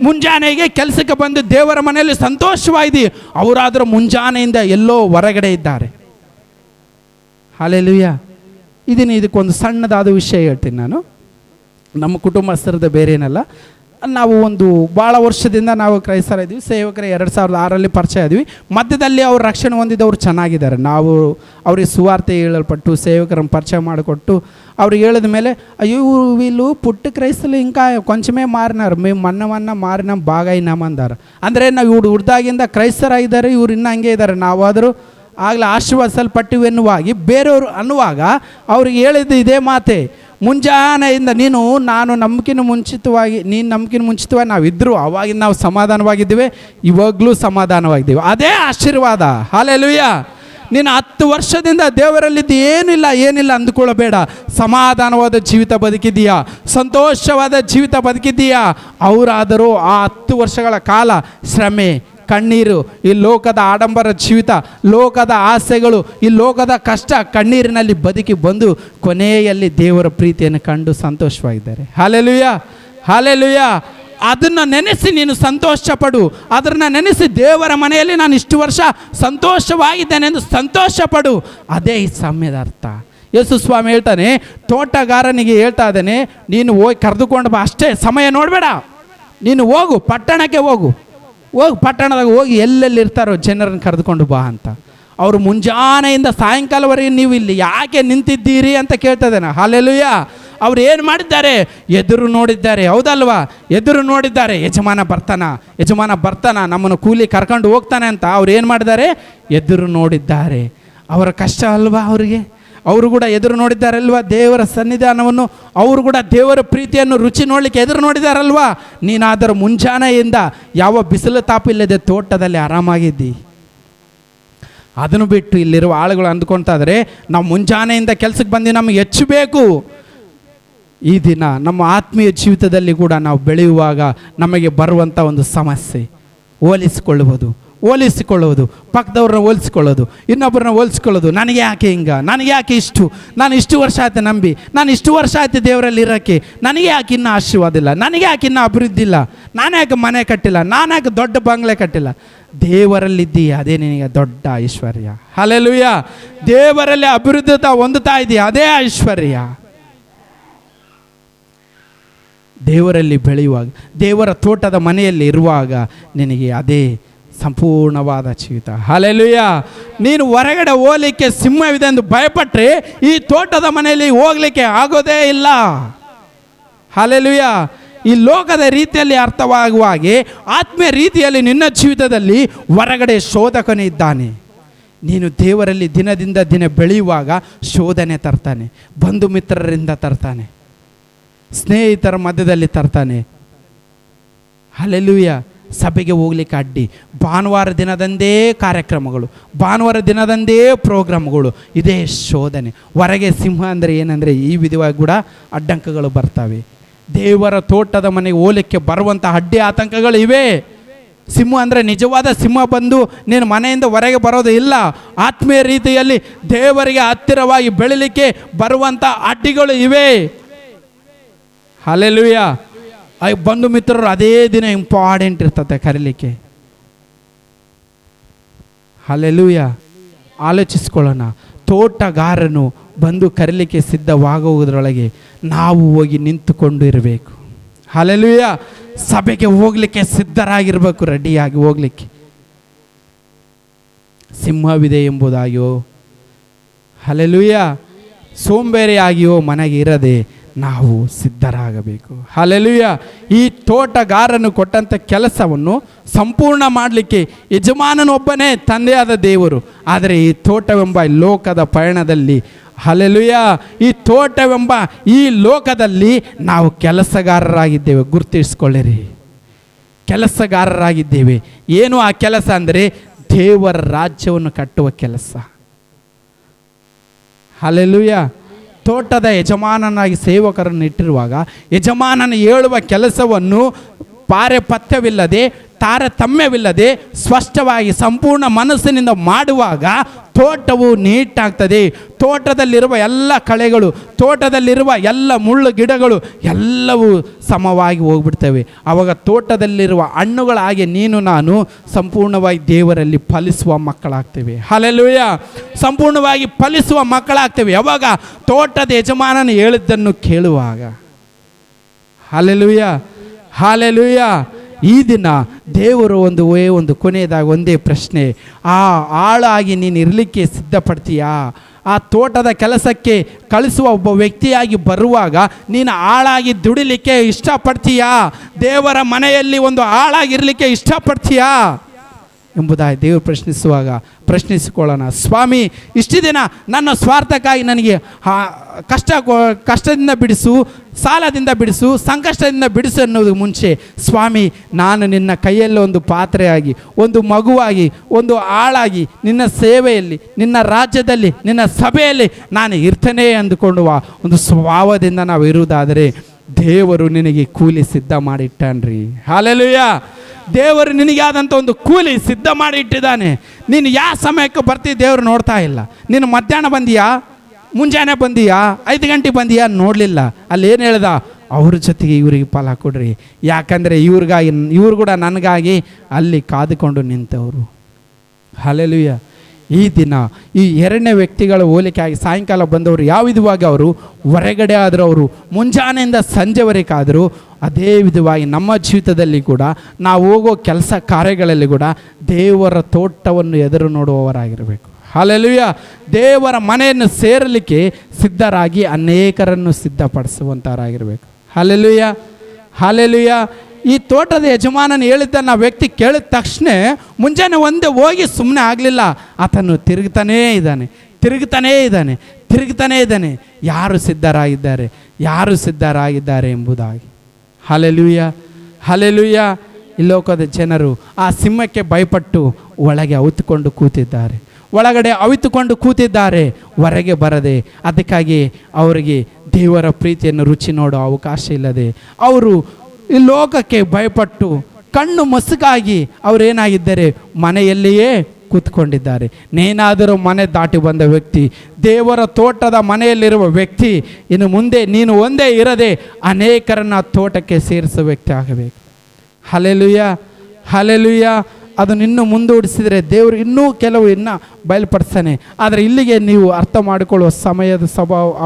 ಮುಂಜಾನೆಗೆ ಕೆಲಸಕ್ಕೆ ಬಂದು ದೇವರ ಮನೆಯಲ್ಲಿ ಸಂತೋಷವಾಗಿದೆ. ಅವರಾದರೂ ಮುಂಜಾನೆಯಿಂದ ಎಲ್ಲೋ ಹೊರಗಡೆ ಇದ್ದಾರೆ. ಹಲ್ಲೆಲೂಯ. ಇದಕ್ಕೊಂದು ಸಣ್ಣದಾದ ವಿಷಯ ಹೇಳ್ತೀನಿ ನಾನು. ನಮ್ಮ ಕುಟುಂಬಸ್ಥರದ ಬೇರೇನಲ್ಲ, ನಾವು ಭಾಳ ವರ್ಷದಿಂದ ನಾವು ಕ್ರೈಸ್ತರ ಇದ್ವಿ, ಸೇವಕರೇ 2006ರಲ್ಲಿ ಪರಿಚಯ ಇದ್ವಿ. ಮಧ್ಯದಲ್ಲಿ ಅವ್ರು ರಕ್ಷಣೆ ಹೊಂದಿದ್ದವ್ರು ಚೆನ್ನಾಗಿದ್ದಾರೆ. ನಾವು ಅವ್ರಿಗೆ ಸುವಾರ್ತೆ ಹೇಳಲ್ಪಟ್ಟು ಸೇವಕರನ್ನು ಪರಿಚಯ ಮಾಡಿಕೊಟ್ಟು ಅವ್ರಿಗೆ ಹೇಳಿದ ಮೇಲೆ, ಅಯ್ಯೋ వీళ్ళు పుట్టి క్రైస్తవులు ఇంకా కొంచెమే మారినారు, మేము మొన్న మారినాం బాగా అయినామందారు. ಅಂದರೆ ನಾವು ಇವ್ರು ಹುಡ್ದಾಗಿಂದ ಕ್ರೈಸ್ತರಾಗಿದ್ದಾರೆ, ಇವ್ರು ಇನ್ನೂ ಹಂಗೆ ಇದ್ದಾರೆ, ನಾವಾದರೂ ಆಗಲೇ ಆಶೀರ್ವಾದಿಸಲ್ಪಟ್ಟಿವಿ ಎನ್ನುವಾಗಿ ಬೇರೆಯವರು ಅನ್ನುವಾಗ ಅವ್ರಿಗೆ ಹೇಳಿದ್ದು ಇದೇ ಮಾತೆ. ಮುಂಜಾನೆಯಿಂದ ನಾನು ನಂಬಿಕೆನ ಮುಂಚಿತವಾಗಿ, ನೀನು ನಂಬಿಕೆನ ಮುಂಚಿತವಾಗಿ ನಾವಿದ್ದರೂ ಅವಾಗಿಂದ ನಾವು ಸಮಾಧಾನವಾಗಿದ್ದೀವಿ, ಇವಾಗಲೂ ಸಮಾಧಾನವಾಗಿದ್ದೀವಿ. ಅದೇ ಆಶೀರ್ವಾದ. ಹಲ್ಲೆಲೂಯ. ನೀನು 10 ವರ್ಷದಿಂದ ದೇವರಲ್ಲಿದ್ದು ಏನಿಲ್ಲ ಅಂದುಕೊಳ್ಳಬೇಡ. ಸಮಾಧಾನವಾದ ಜೀವಿತ ಬದುಕಿದ್ದೀಯಾ, ಸಂತೋಷವಾದ ಜೀವಿತ ಬದುಕಿದ್ದೀಯಾ. ಅವರಾದರೂ ಆ 10 ವರ್ಷಗಳ ಕಾಲ ಶ್ರಮೆ, ಕಣ್ಣೀರು, ಈ ಲೋಕದ ಆಡಂಬರ ಜೀವಿತ, ಲೋಕದ ಆಸೆಗಳು, ಈ ಲೋಕದ ಕಷ್ಟ ಕಣ್ಣೀರಿನಲ್ಲಿ ಬದುಕಿ ಬಂದು ಕೊನೆಯಲ್ಲಿ ದೇವರ ಪ್ರೀತಿಯನ್ನು ಕಂಡು ಸಂತೋಷವಾಗಿದ್ದಾರೆ. ಹಲ್ಲೆಲೂಯ. ಹಲ್ಲೆಲೂಯ. ಅದನ್ನು ನೆನೆಸಿ ನೀನು ಸಂತೋಷಪಡು. ಅದನ್ನು ನೆನೆಸಿ ದೇವರ ಮನೆಯಲ್ಲಿ ನಾನು ಇಷ್ಟು ವರ್ಷ ಸಂತೋಷವಾಗಿದ್ದೇನೆ ಎಂದು ಸಂತೋಷಪಡು. ಅದೇ ಈ ಸಮಯದ ಅರ್ಥ. ಯೇಸು ಸ್ವಾಮಿ ಹೇಳ್ತಾನೆ, ತೋಟಗಾರನಿಗೆ ಹೇಳ್ತಾ ಇದ್ದಾನೆ, ನೀನು ಹೋಗಿ ಕರೆದುಕೊಂಡು ಬಾ, ಅಷ್ಟೇ, ಸಮಯ ನೋಡಬೇಡ, ನೀನು ಹೋಗು, ಪಟ್ಟಣಕ್ಕೆ ಹೋಗು, ಪಟ್ಟಣದಾಗ ಹೋಗಿ ಎಲ್ಲೆಲ್ಲಿ ಇರ್ತಾರೋ ಜನರನ್ನು ಕರೆದುಕೊಂಡು ಬಾ ಅಂತ. ಅವರು ಮುಂಜಾನೆಯಿಂದ ಸಾಯಂಕಾಲವರೆಗೆ ನೀವು ಇಲ್ಲಿ ಯಾಕೆ ನಿಂತಿದ್ದೀರಿ ಅಂತ ಕೇಳ್ತಾ ಇದ್ದಾನೆ. ಹಲ್ಲೆಲೂಯ. ಅವ್ರು ಏನು ಮಾಡಿದ್ದಾರೆ? ಎದುರು ನೋಡಿದ್ದಾರೆ. ಹೌದಲ್ವಾ? ಎದುರು ನೋಡಿದ್ದಾರೆ. ಯಜಮಾನ ಬರ್ತಾನ, ನಮ್ಮನ್ನು ಕೂಲಿ ಕರ್ಕೊಂಡು ಹೋಗ್ತಾನೆ ಅಂತ ಅವ್ರು ಏನು ಮಾಡಿದ್ದಾರೆ? ಎದುರು ನೋಡಿದ್ದಾರೆ. ಅವರ ಕಷ್ಟ ಅಲ್ವಾ ಅವರಿಗೆ? ಅವರು ಕೂಡ ಎದುರು ನೋಡಿದ್ದಾರಲ್ವ ದೇವರ ಸನ್ನಿಧಾನವನ್ನು, ಅವರು ಕೂಡ ದೇವರ ಪ್ರೀತಿಯನ್ನು ರುಚಿ ನೋಡಲಿಕ್ಕೆ ಎದುರು ನೋಡಿದ್ದಾರಲ್ವಾ? ನೀನಾದರೂ ಮುಂಜಾನೆಯಿಂದ ಯಾವ ಬಿಸಿಲು ತಾಪಿಲ್ಲದೆ ತೋಟದಲ್ಲಿ ಆರಾಮಾಗಿದ್ದಿ. ಅದನ್ನು ಬಿಟ್ಟು ಇಲ್ಲಿರುವ ಆಳುಗಳು ಅಂದ್ಕೊಳ್ತಾ ಇದ್ದಾರೆ, ನಾವು ಮುಂಜಾನೆಯಿಂದ ಕೆಲಸಕ್ಕೆ ಬಂದು ನಮಗೆ ಹೆಚ್ಚು ಬೇಕು. ಈ ದಿನ ನಮ್ಮ ಆತ್ಮೀಯ ಜೀವಿತದಲ್ಲಿ ಕೂಡ ನಾವು ಬೆಳೆಯುವಾಗ ನಮಗೆ ಬರುವಂಥ ಒಂದು ಸಮಸ್ಯೆ, ಹೋಲಿಸಿಕೊಳ್ಳುವುದು, ಹೋಲಿಸಿಕೊಳ್ಳೋದು, ಪಕ್ಕದವ್ರನ್ನ ಹೋಲಿಸ್ಕೊಳ್ಳೋದು, ಇನ್ನೊಬ್ಬರನ್ನ ಹೋಲಿಸ್ಕೊಳ್ಳೋದು. ನನಗೆ ಯಾಕೆ ನನಗೆ ಯಾಕೆ ಇಷ್ಟು, ನಾನು ಇಷ್ಟು ವರ್ಷ ಆಯ್ತು ನಂಬಿ, ನಾನು ಇಷ್ಟು ವರ್ಷ ಆಯ್ತು ದೇವರಲ್ಲಿ ಇರೋಕ್ಕೆ, ನನಗೆ ಯಾಕೆ ಇನ್ನೂ ಆಶೀರ್ವಾದ ಇಲ್ಲ, ನನಗೆ ಯಾಕೆ ಇನ್ನೂ ಅಭಿವೃದ್ಧಿ ಇಲ್ಲ, ನಾನು ಯಾಕೆ ಮನೆ ಕಟ್ಟಿಲ್ಲ, ನಾನು ಯಾಕೆ ದೊಡ್ಡ ಬಂಗ್ಲೆ ಕಟ್ಟಿಲ್ಲ. ದೇವರಲ್ಲಿದ್ದೀಯ, ಅದೇ ನಿನಗೆ ದೊಡ್ಡ ಐಶ್ವರ್ಯ. ಹಲ್ಲೆಲೂಯಾ. ದೇವರಲ್ಲಿ ಅಭಿವೃದ್ಧಿ ಹೊಂದುತ್ತಾ ಇದೆಯಾ, ಅದೇ ಐಶ್ವರ್ಯ. ದೇವರಲ್ಲಿ ಬೆಳೆಯುವಾಗ, ದೇವರ ತೋಟದ ಮನೆಯಲ್ಲಿ ಇರುವಾಗ ನಿನಗೆ ಅದೇ ಸಂಪೂರ್ಣವಾದ ಜೀವಿತ. ಹಲ್ಲೆಲೂಯಾ. ನೀನು ಹೊರಗಡೆ ಹೋಗಲಿಕ್ಕೆ ಸಿಂಹವಿದೆ ಎಂದು ಭಯಪಟ್ಟರೆ ಈ ತೋಟದ ಮನೆಯಲ್ಲಿ ಹೋಗಲಿಕ್ಕೆ ಆಗೋದೇ ಇಲ್ಲ. ಹಲ್ಲೆಲೂಯಾ. ಈ ಲೋಕದ ರೀತಿಯಲ್ಲಿ ಅರ್ಥವಾಗುವ ಹಾಗೆ ಆತ್ಮೀಯ ರೀತಿಯಲ್ಲಿ ನಿನ್ನ ಜೀವಿತದಲ್ಲಿ ಹೊರಗಡೆ ಶೋಧಕನೇ ಇದ್ದಾನೆ. ನೀನು ದೇವರಲ್ಲಿ ದಿನದಿಂದ ದಿನ ಬೆಳೆಯುವಾಗ ಶೋಧನೆ ತರ್ತಾನೆ, ಬಂಧು ಮಿತ್ರರಿಂದ ತರ್ತಾನೆ, ಸ್ನೇಹಿತರ ಮಧ್ಯದಲ್ಲಿ ತರ್ತಾನೆ. ಹಲ್ಲೆಲೂಯಾ. ಸಭೆಗೆ ಹೋಗ್ಲಿಕ್ಕೆ ಅಡ್ಡಿ, ಭಾನುವಾರ ದಿನದಂದೇ ಕಾರ್ಯಕ್ರಮಗಳು, ಭಾನುವಾರ ದಿನದಂದೇ ಪ್ರೋಗ್ರಾಮ್ಗಳು, ಇದೇ ಶೋಧನೆ. ಹೊರಗೆ ಸಿಂಹ ಅಂದರೆ ಏನಂದರೆ ಈ ವಿಧವಾಗಿ ಕೂಡ ಅಡ್ಡಂಕಗಳು ಬರ್ತವೆ. ದೇವರ ತೋಟದ ಮನೆಗೆ ಹೋಗ್ಲಿಕ್ಕೆ ಬರುವಂಥ ಅಡ್ಡಿ ಆತಂಕಗಳು ಇವೆ. ಸಿಂಹ ಅಂದರೆ ನಿಜವಾದ ಸಿಂಹ ಬಂದು ನೀನು ಮನೆಯಿಂದ ಹೊರಗೆ ಬರೋದು ಇಲ್ಲ. ಆತ್ಮೀಯ ರೀತಿಯಲ್ಲಿ ದೇವರಿಗೆ ಹತ್ತಿರವಾಗಿ ಬೆಳಿಲಿಕ್ಕೆ ಬರುವಂಥ ಅಡ್ಡಿಗಳು ಇವೆ. ಹಲ್ಲೆಲೂಯಾ. ಬಂಧು ಮಿತ್ರರು ಅದೇ ದಿನ ಇಂಪಾರ್ಟೆಂಟ್ ಇರ್ತದೆ ಕರೀಲಿಕ್ಕೆ. ಹಲ್ಲೆಲೂಯಾ. ಆಲೋಚಿಸ್ಕೊಳ್ಳೋಣ. ತೋಟಗಾರನು ಬಂದು ಕರೀಲಿಕ್ಕೆ ಸಿದ್ಧವಾಗುವುದರೊಳಗೆ ನಾವು ಹೋಗಿ ನಿಂತುಕೊಂಡು ಇರಬೇಕು. ಹಲ್ಲೆಲೂಯಾ. ಸಭೆಗೆ ಹೋಗ್ಲಿಕ್ಕೆ ಸಿದ್ಧರಾಗಿರ್ಬೇಕು, ರೆಡಿಯಾಗಿ ಹೋಗ್ಲಿಕ್ಕೆ. ಸಿಂಹವಿದೆ ಎಂಬುದಾಗಿಯೋ, ಹಲ್ಲೆಲೂಯಾ, ಸೋಂಬೇರಿಯಾಗಿಯೋ ಮನೆಗೆ ಇರದೆ ನಾವು ಸಿದ್ಧರಾಗಬೇಕು. ಹಲ್ಲೆಲೂಯಾ. ಈ ತೋಟಗಾರನು ಕೊಟ್ಟಂಥ ಕೆಲಸವನ್ನು ಸಂಪೂರ್ಣ ಮಾಡಲಿಕ್ಕೆ ಯಜಮಾನನೊಬ್ಬನೇ ತಂದೆಯಾದ ದೇವರು. ಆದರೆ ಈ ತೋಟವೆಂಬ ಲೋಕದ ಪಯಣದಲ್ಲಿ, ಹಲ್ಲೆಲೂಯಾ, ಈ ತೋಟವೆಂಬ ಈ ಲೋಕದಲ್ಲಿ ನಾವು ಕೆಲಸಗಾರರಾಗಿದ್ದೇವೆ. ಗುರುತಿಸ್ಕೊಳ್ಳಿರಿ, ಕೆಲಸಗಾರರಾಗಿದ್ದೇವೆ. ಏನು ಆ ಕೆಲಸ ಅಂದರೆ ದೇವರ ರಾಜ್ಯವನ್ನು ಕಟ್ಟುವ ಕೆಲಸ. ಹಲ್ಲೆಲೂಯಾ. ತೋಟದ ಯಜಮಾನನಾಗಿ ಸೇವಕರನ್ನು ಇಟ್ಟಿರುವಾಗ ಯಜಮಾನನ ಹೇಳುವ ಕೆಲಸವನ್ನು ಪಾರಪತ್ಯವಿಲ್ಲದೆ, ತಾರತಮ್ಯವಿಲ್ಲದೆ, ಸ್ಪಷ್ಟವಾಗಿ ಸಂಪೂರ್ಣ ಮನಸ್ಸಿನಿಂದ ಮಾಡುವಾಗ ತೋಟವು ನೀಟಾಗ್ತದೆ. ತೋಟದಲ್ಲಿರುವ ಎಲ್ಲ ಕಳೆಗಳು, ತೋಟದಲ್ಲಿರುವ ಎಲ್ಲ ಮುಳ್ಳು ಗಿಡಗಳು ಎಲ್ಲವೂ ಸಮವಾಗಿ ಹೋಗ್ಬಿಡ್ತವೆ. ಆವಾಗ ತೋಟದಲ್ಲಿರುವ ಹಣ್ಣುಗಳ ಹಾಗೆ ನೀನು ನಾನು ಸಂಪೂರ್ಣವಾಗಿ ದೇವರಲ್ಲಿ ಫಲಿಸುವ ಮಕ್ಕಳಾಗ್ತೇವೆ. ಹಲ್ಲೆಲೂಯಾ. ಸಂಪೂರ್ಣವಾಗಿ ಫಲಿಸುವ ಮಕ್ಕಳಾಗ್ತೇವೆ ಯಾವಾಗ? ತೋಟದ ಯಜಮಾನನು ಹೇಳಿದ್ದನ್ನು ಕೇಳುವಾಗ. ಹಲ್ಲೆಲೂಯಾ. ಹಲ್ಲೆಲೂಯಾ. ಈ ದಿನ ದೇವರು ಒಂದು ಕೊನೆಯದಾಗಿ ಒಂದೇ ಪ್ರಶ್ನೆ, ಆ ಆಳಾಗಿ ನೀನು ಇರಲಿಕ್ಕೆ ಸಿದ್ಧಪಡ್ತೀಯಾ? ಆ ತೋಟದ ಕೆಲಸಕ್ಕೆ ಕಳಿಸುವ ಒಬ್ಬ ವ್ಯಕ್ತಿಯಾಗಿ ಬರುವಾಗ ನೀನು ಆಳಾಗಿ ದುಡಿಲಿಕ್ಕೆ ಇಷ್ಟಪಡ್ತೀಯಾ? ದೇವರ ಮನೆಯಲ್ಲಿ ಒಂದು ಆಳಾಗಿರಲಿಕ್ಕೆ ಇಷ್ಟಪಡ್ತೀಯಾ ಎಂಬುದಾಗಿ ದೇವರು ಪ್ರಶ್ನಿಸಿಕೊಳ್ಳೋಣ. ಸ್ವಾಮಿ, ಇಷ್ಟು ದಿನ ನನ್ನ ಸ್ವಾರ್ಥಕ್ಕಾಗಿ ನನಗೆ ಕಷ್ಟದಿಂದ ಬಿಡಿಸು, ಸಾಲದಿಂದ ಬಿಡಿಸು, ಸಂಕಷ್ಟದಿಂದ ಬಿಡಿಸು ಅನ್ನೋದು ಮುಂಚೆ, ಸ್ವಾಮಿ, ನಾನು ನಿನ್ನ ಕೈಯಲ್ಲಿ ಒಂದು ಪಾತ್ರೆಯಾಗಿ, ಒಂದು ಮಗುವಾಗಿ, ಒಂದು ಆಳಾಗಿ ನಿನ್ನ ಸೇವೆಯಲ್ಲಿ, ನಿನ್ನ ರಾಜ್ಯದಲ್ಲಿ, ನಿನ್ನ ಸಭೆಯಲ್ಲಿ ನಾನು ಇರ್ತೇನೆ ಅಂದುಕೊಳ್ಳುವ ಒಂದು ಸ್ವಭಾವದಿಂದ ನಾವು ಇರುವುದಾದರೆ ದೇವರು ನಿನಗೆ ಕೂಲಿ ಸಿದ್ಧ ಮಾಡಿಟ್ಟಾನ್ರಿ. ಹಲ್ಲೆಲೂಯಾ. ದೇವರು ನಿನಗೆ ಆದಂಥ ಒಂದು ಕೂಲಿ ಸಿದ್ಧ ಮಾಡಿ ಇಟ್ಟಿದ್ದಾನೆ. ನೀನು ಯಾವ ಸಮಯಕ್ಕೆ ಬರ್ತೀವಿ ದೇವರು ನೋಡ್ತಾ ಇಲ್ಲ. ನೀನು ಮಧ್ಯಾಹ್ನ ಬಂದೀಯಾ, ಮುಂಜಾನೆ ಬಂದೀಯಾ, 5 ಗಂಟೆಗೆ ಬಂದೀಯಾ ನೋಡಲಿಲ್ಲ. ಅಲ್ಲಿ ಏನು ಹೇಳ್ದ? ಅವ್ರ ಜೊತೆಗೆ ಇವರಿಗೆ ಫಲ ಕೊಡ್ರಿ, ಯಾಕಂದರೆ ಇವ್ರು ಕೂಡ ನನಗಾಗಿ ಅಲ್ಲಿ ಕಾದುಕೊಂಡು ನಿಂತವರು. ಹಲ್ಲೆಲೂಯಾ. ಈ ದಿನ ಈ ಎರಡನೇ ವ್ಯಕ್ತಿಗಳ ಹೋಲಿಕೆಯಾಗಿ ಸಾಯಂಕಾಲ ಬಂದವರು ಯಾವ ವಿಧವಾಗಿ ಅವರು ಹೊರಗಡೆ ಆದರೂ, ಅವರು ಮುಂಜಾನೆಯಿಂದ ಸಂಜೆವರೆಗಾದರೂ, ಅದೇ ವಿಧವಾಗಿ ನಮ್ಮ ಜೀವಿತದಲ್ಲಿ ಕೂಡ ನಾವು ಹೋಗೋ ಕೆಲಸ ಕಾರ್ಯಗಳಲ್ಲಿ ಕೂಡ ದೇವರ ತೋಟವನ್ನು ಎದುರು ನೋಡುವವರಾಗಿರಬೇಕು. ಹಲ್ಲೆಲೂಯಾ. ದೇವರ ಮನೆಯನ್ನು ಸೇರಲಿಕ್ಕೆ ಸಿದ್ಧರಾಗಿ ಅನೇಕರನ್ನು ಸಿದ್ಧಪಡಿಸುವಂಥವರಾಗಿರಬೇಕು. ಹಲ್ಲೆಲೂಯಾ. ಹಲ್ಲೆಲೂಯಾ. ಈ ತೋಟದ ಯಜಮಾನನ ಹೇಳಿದ್ದನ್ನು ಆ ವ್ಯಕ್ತಿ ಕೇಳಿದ ತಕ್ಷಣ ಮುಂಜಾನೆ ಒಂದೇ ಹೋಗಿ ಸುಮ್ಮನೆ ಆಗಲಿಲ್ಲ. ಆತನು ತಿರುಗ್ತಾನೇ ಇದ್ದಾನೆ. ಯಾರು ಸಿದ್ಧರಾಗಿದ್ದಾರೆ ಎಂಬುದಾಗಿ. ಹಲ್ಲೆಲೂಯಾ. ಹಲ್ಲೆಲೂಯಾ. ಈ ಲೋಕದ ಜನರು ಆ ಸಿಂಹಕ್ಕೆ ಭಯಪಟ್ಟು ಒಳಗೆ ಅವಿತುಕೊಂಡು ಕೂತಿದ್ದಾರೆ, ಹೊರಗೆ ಬರದೆ. ಅದಕ್ಕಾಗಿ ಅವರಿಗೆ ದೇವರ ಪ್ರೀತಿಯನ್ನು ರುಚಿ ನೋಡೋ ಅವಕಾಶ ಇಲ್ಲದೆ ಅವರು ಈ ಲೋಕಕ್ಕೆ ಭಯಪಟ್ಟು ಕಣ್ಣು ಮಸುಕಾಗಿ ಅವರೇನಾಗಿದ್ದಾರೆ, ಮನೆಯಲ್ಲಿಯೇ ಕೂತ್ಕೊಂಡಿದ್ದಾರೆ. ನೀನಾದರೂ ಮನೆ ದಾಟಿ ಬಂದ ವ್ಯಕ್ತಿ, ದೇವರ ತೋಟದ ಮನೆಯಲ್ಲಿರುವ ವ್ಯಕ್ತಿ, ಇನ್ನು ಮುಂದೆ ನೀನು ಒಂದೇ ಇರದೆ ಅನೇಕರನ್ನ ತೋಟಕ್ಕೆ ಸೇರಿಸುವ ವ್ಯಕ್ತಿ ಆಗಬೇಕು. Hallelujah, hallelujah. ಅದನ್ನು ಇನ್ನೂ ಮುಂದೂಡಿಸಿದರೆ ದೇವರು ಇನ್ನೂ ಕೆಲವು ಇನ್ನೂ ಬಯಲುಪಡಿಸ್ತಾನೆ. ಆದರೆ ಇಲ್ಲಿಗೆ ನೀವು ಅರ್ಥ ಮಾಡಿಕೊಳ್ಳುವ ಸಮಯದ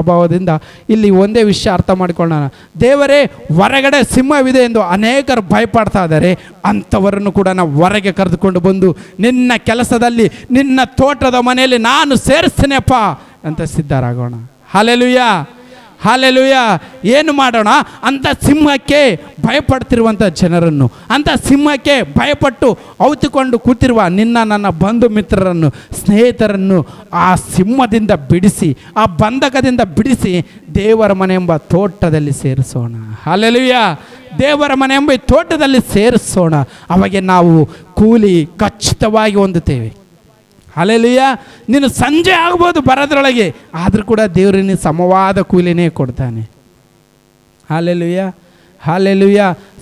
ಅಭಾವದಿಂದ ಇಲ್ಲಿ ಒಂದೇ ವಿಷಯ ಅರ್ಥ ಮಾಡಿಕೊಳ್ಳೋಣ. ದೇವರೇ ಹೊರಗಡೆ ಸಿಂಹವಿದೆ ಎಂದು ಅನೇಕರು ಭಯಪಡ್ತಾ ಇದ್ದಾರೆ. ಅಂಥವರನ್ನು ಕೂಡ ನಾವು ಹೊರಗೆ ಕರೆದುಕೊಂಡು ಬಂದು ನಿನ್ನ ಕೆಲಸದಲ್ಲಿ, ನಿನ್ನ ತೋಟದ ಮನೆಯಲ್ಲಿ ನಾನು ಸೇರಿಸ್ತೇನೆಪ್ಪ ಅಂತ ಸಿದ್ಧರಾಗೋಣ. Hallelujah, hallelujah. ಏನು ಮಾಡೋಣ? ಅಂಥ ಸಿಂಹಕ್ಕೆ ಭಯಪಡ್ತಿರುವಂಥ ಜನರನ್ನು, ಅಂಥ ಸಿಂಹಕ್ಕೆ ಭಯಪಟ್ಟು ಔತುಕೊಂಡು ಕೂತಿರುವ ನಿನ್ನ ನನ್ನ ಬಂಧು ಮಿತ್ರರನ್ನು, ಸ್ನೇಹಿತರನ್ನು ಆ ಸಿಂಹದಿಂದ ಬಿಡಿಸಿ, ಆ ಬಂಧಕದಿಂದ ಬಿಡಿಸಿ ದೇವರ ಮನೆ ಎಂಬ ತೋಟದಲ್ಲಿ ಸೇರಿಸೋಣ. ಹಲ್ಲೆಲೂಯ. ದೇವರ ಮನೆ ಎಂಬ ತೋಟದಲ್ಲಿ ಸೇರಿಸೋಣ. ಅವಾಗೆ ನಾವು ಕೂಲಿ ಖಚಿತವಾಗಿ ಹೊಂದುತ್ತೇವೆ. ಹಲ್ಲೆಲೂಯ. ನೀನು ಸಂಜೆ ಆಗ್ಬೋದು ಬರೋದ್ರೊಳಗೆ, ಆದರೂ ಕೂಡ ದೇವರಿನ ಸಮವಾದ ಕೂಲಿನೇ ಕೊಡ್ತಾನೆ. Hallelujah, hallelujah.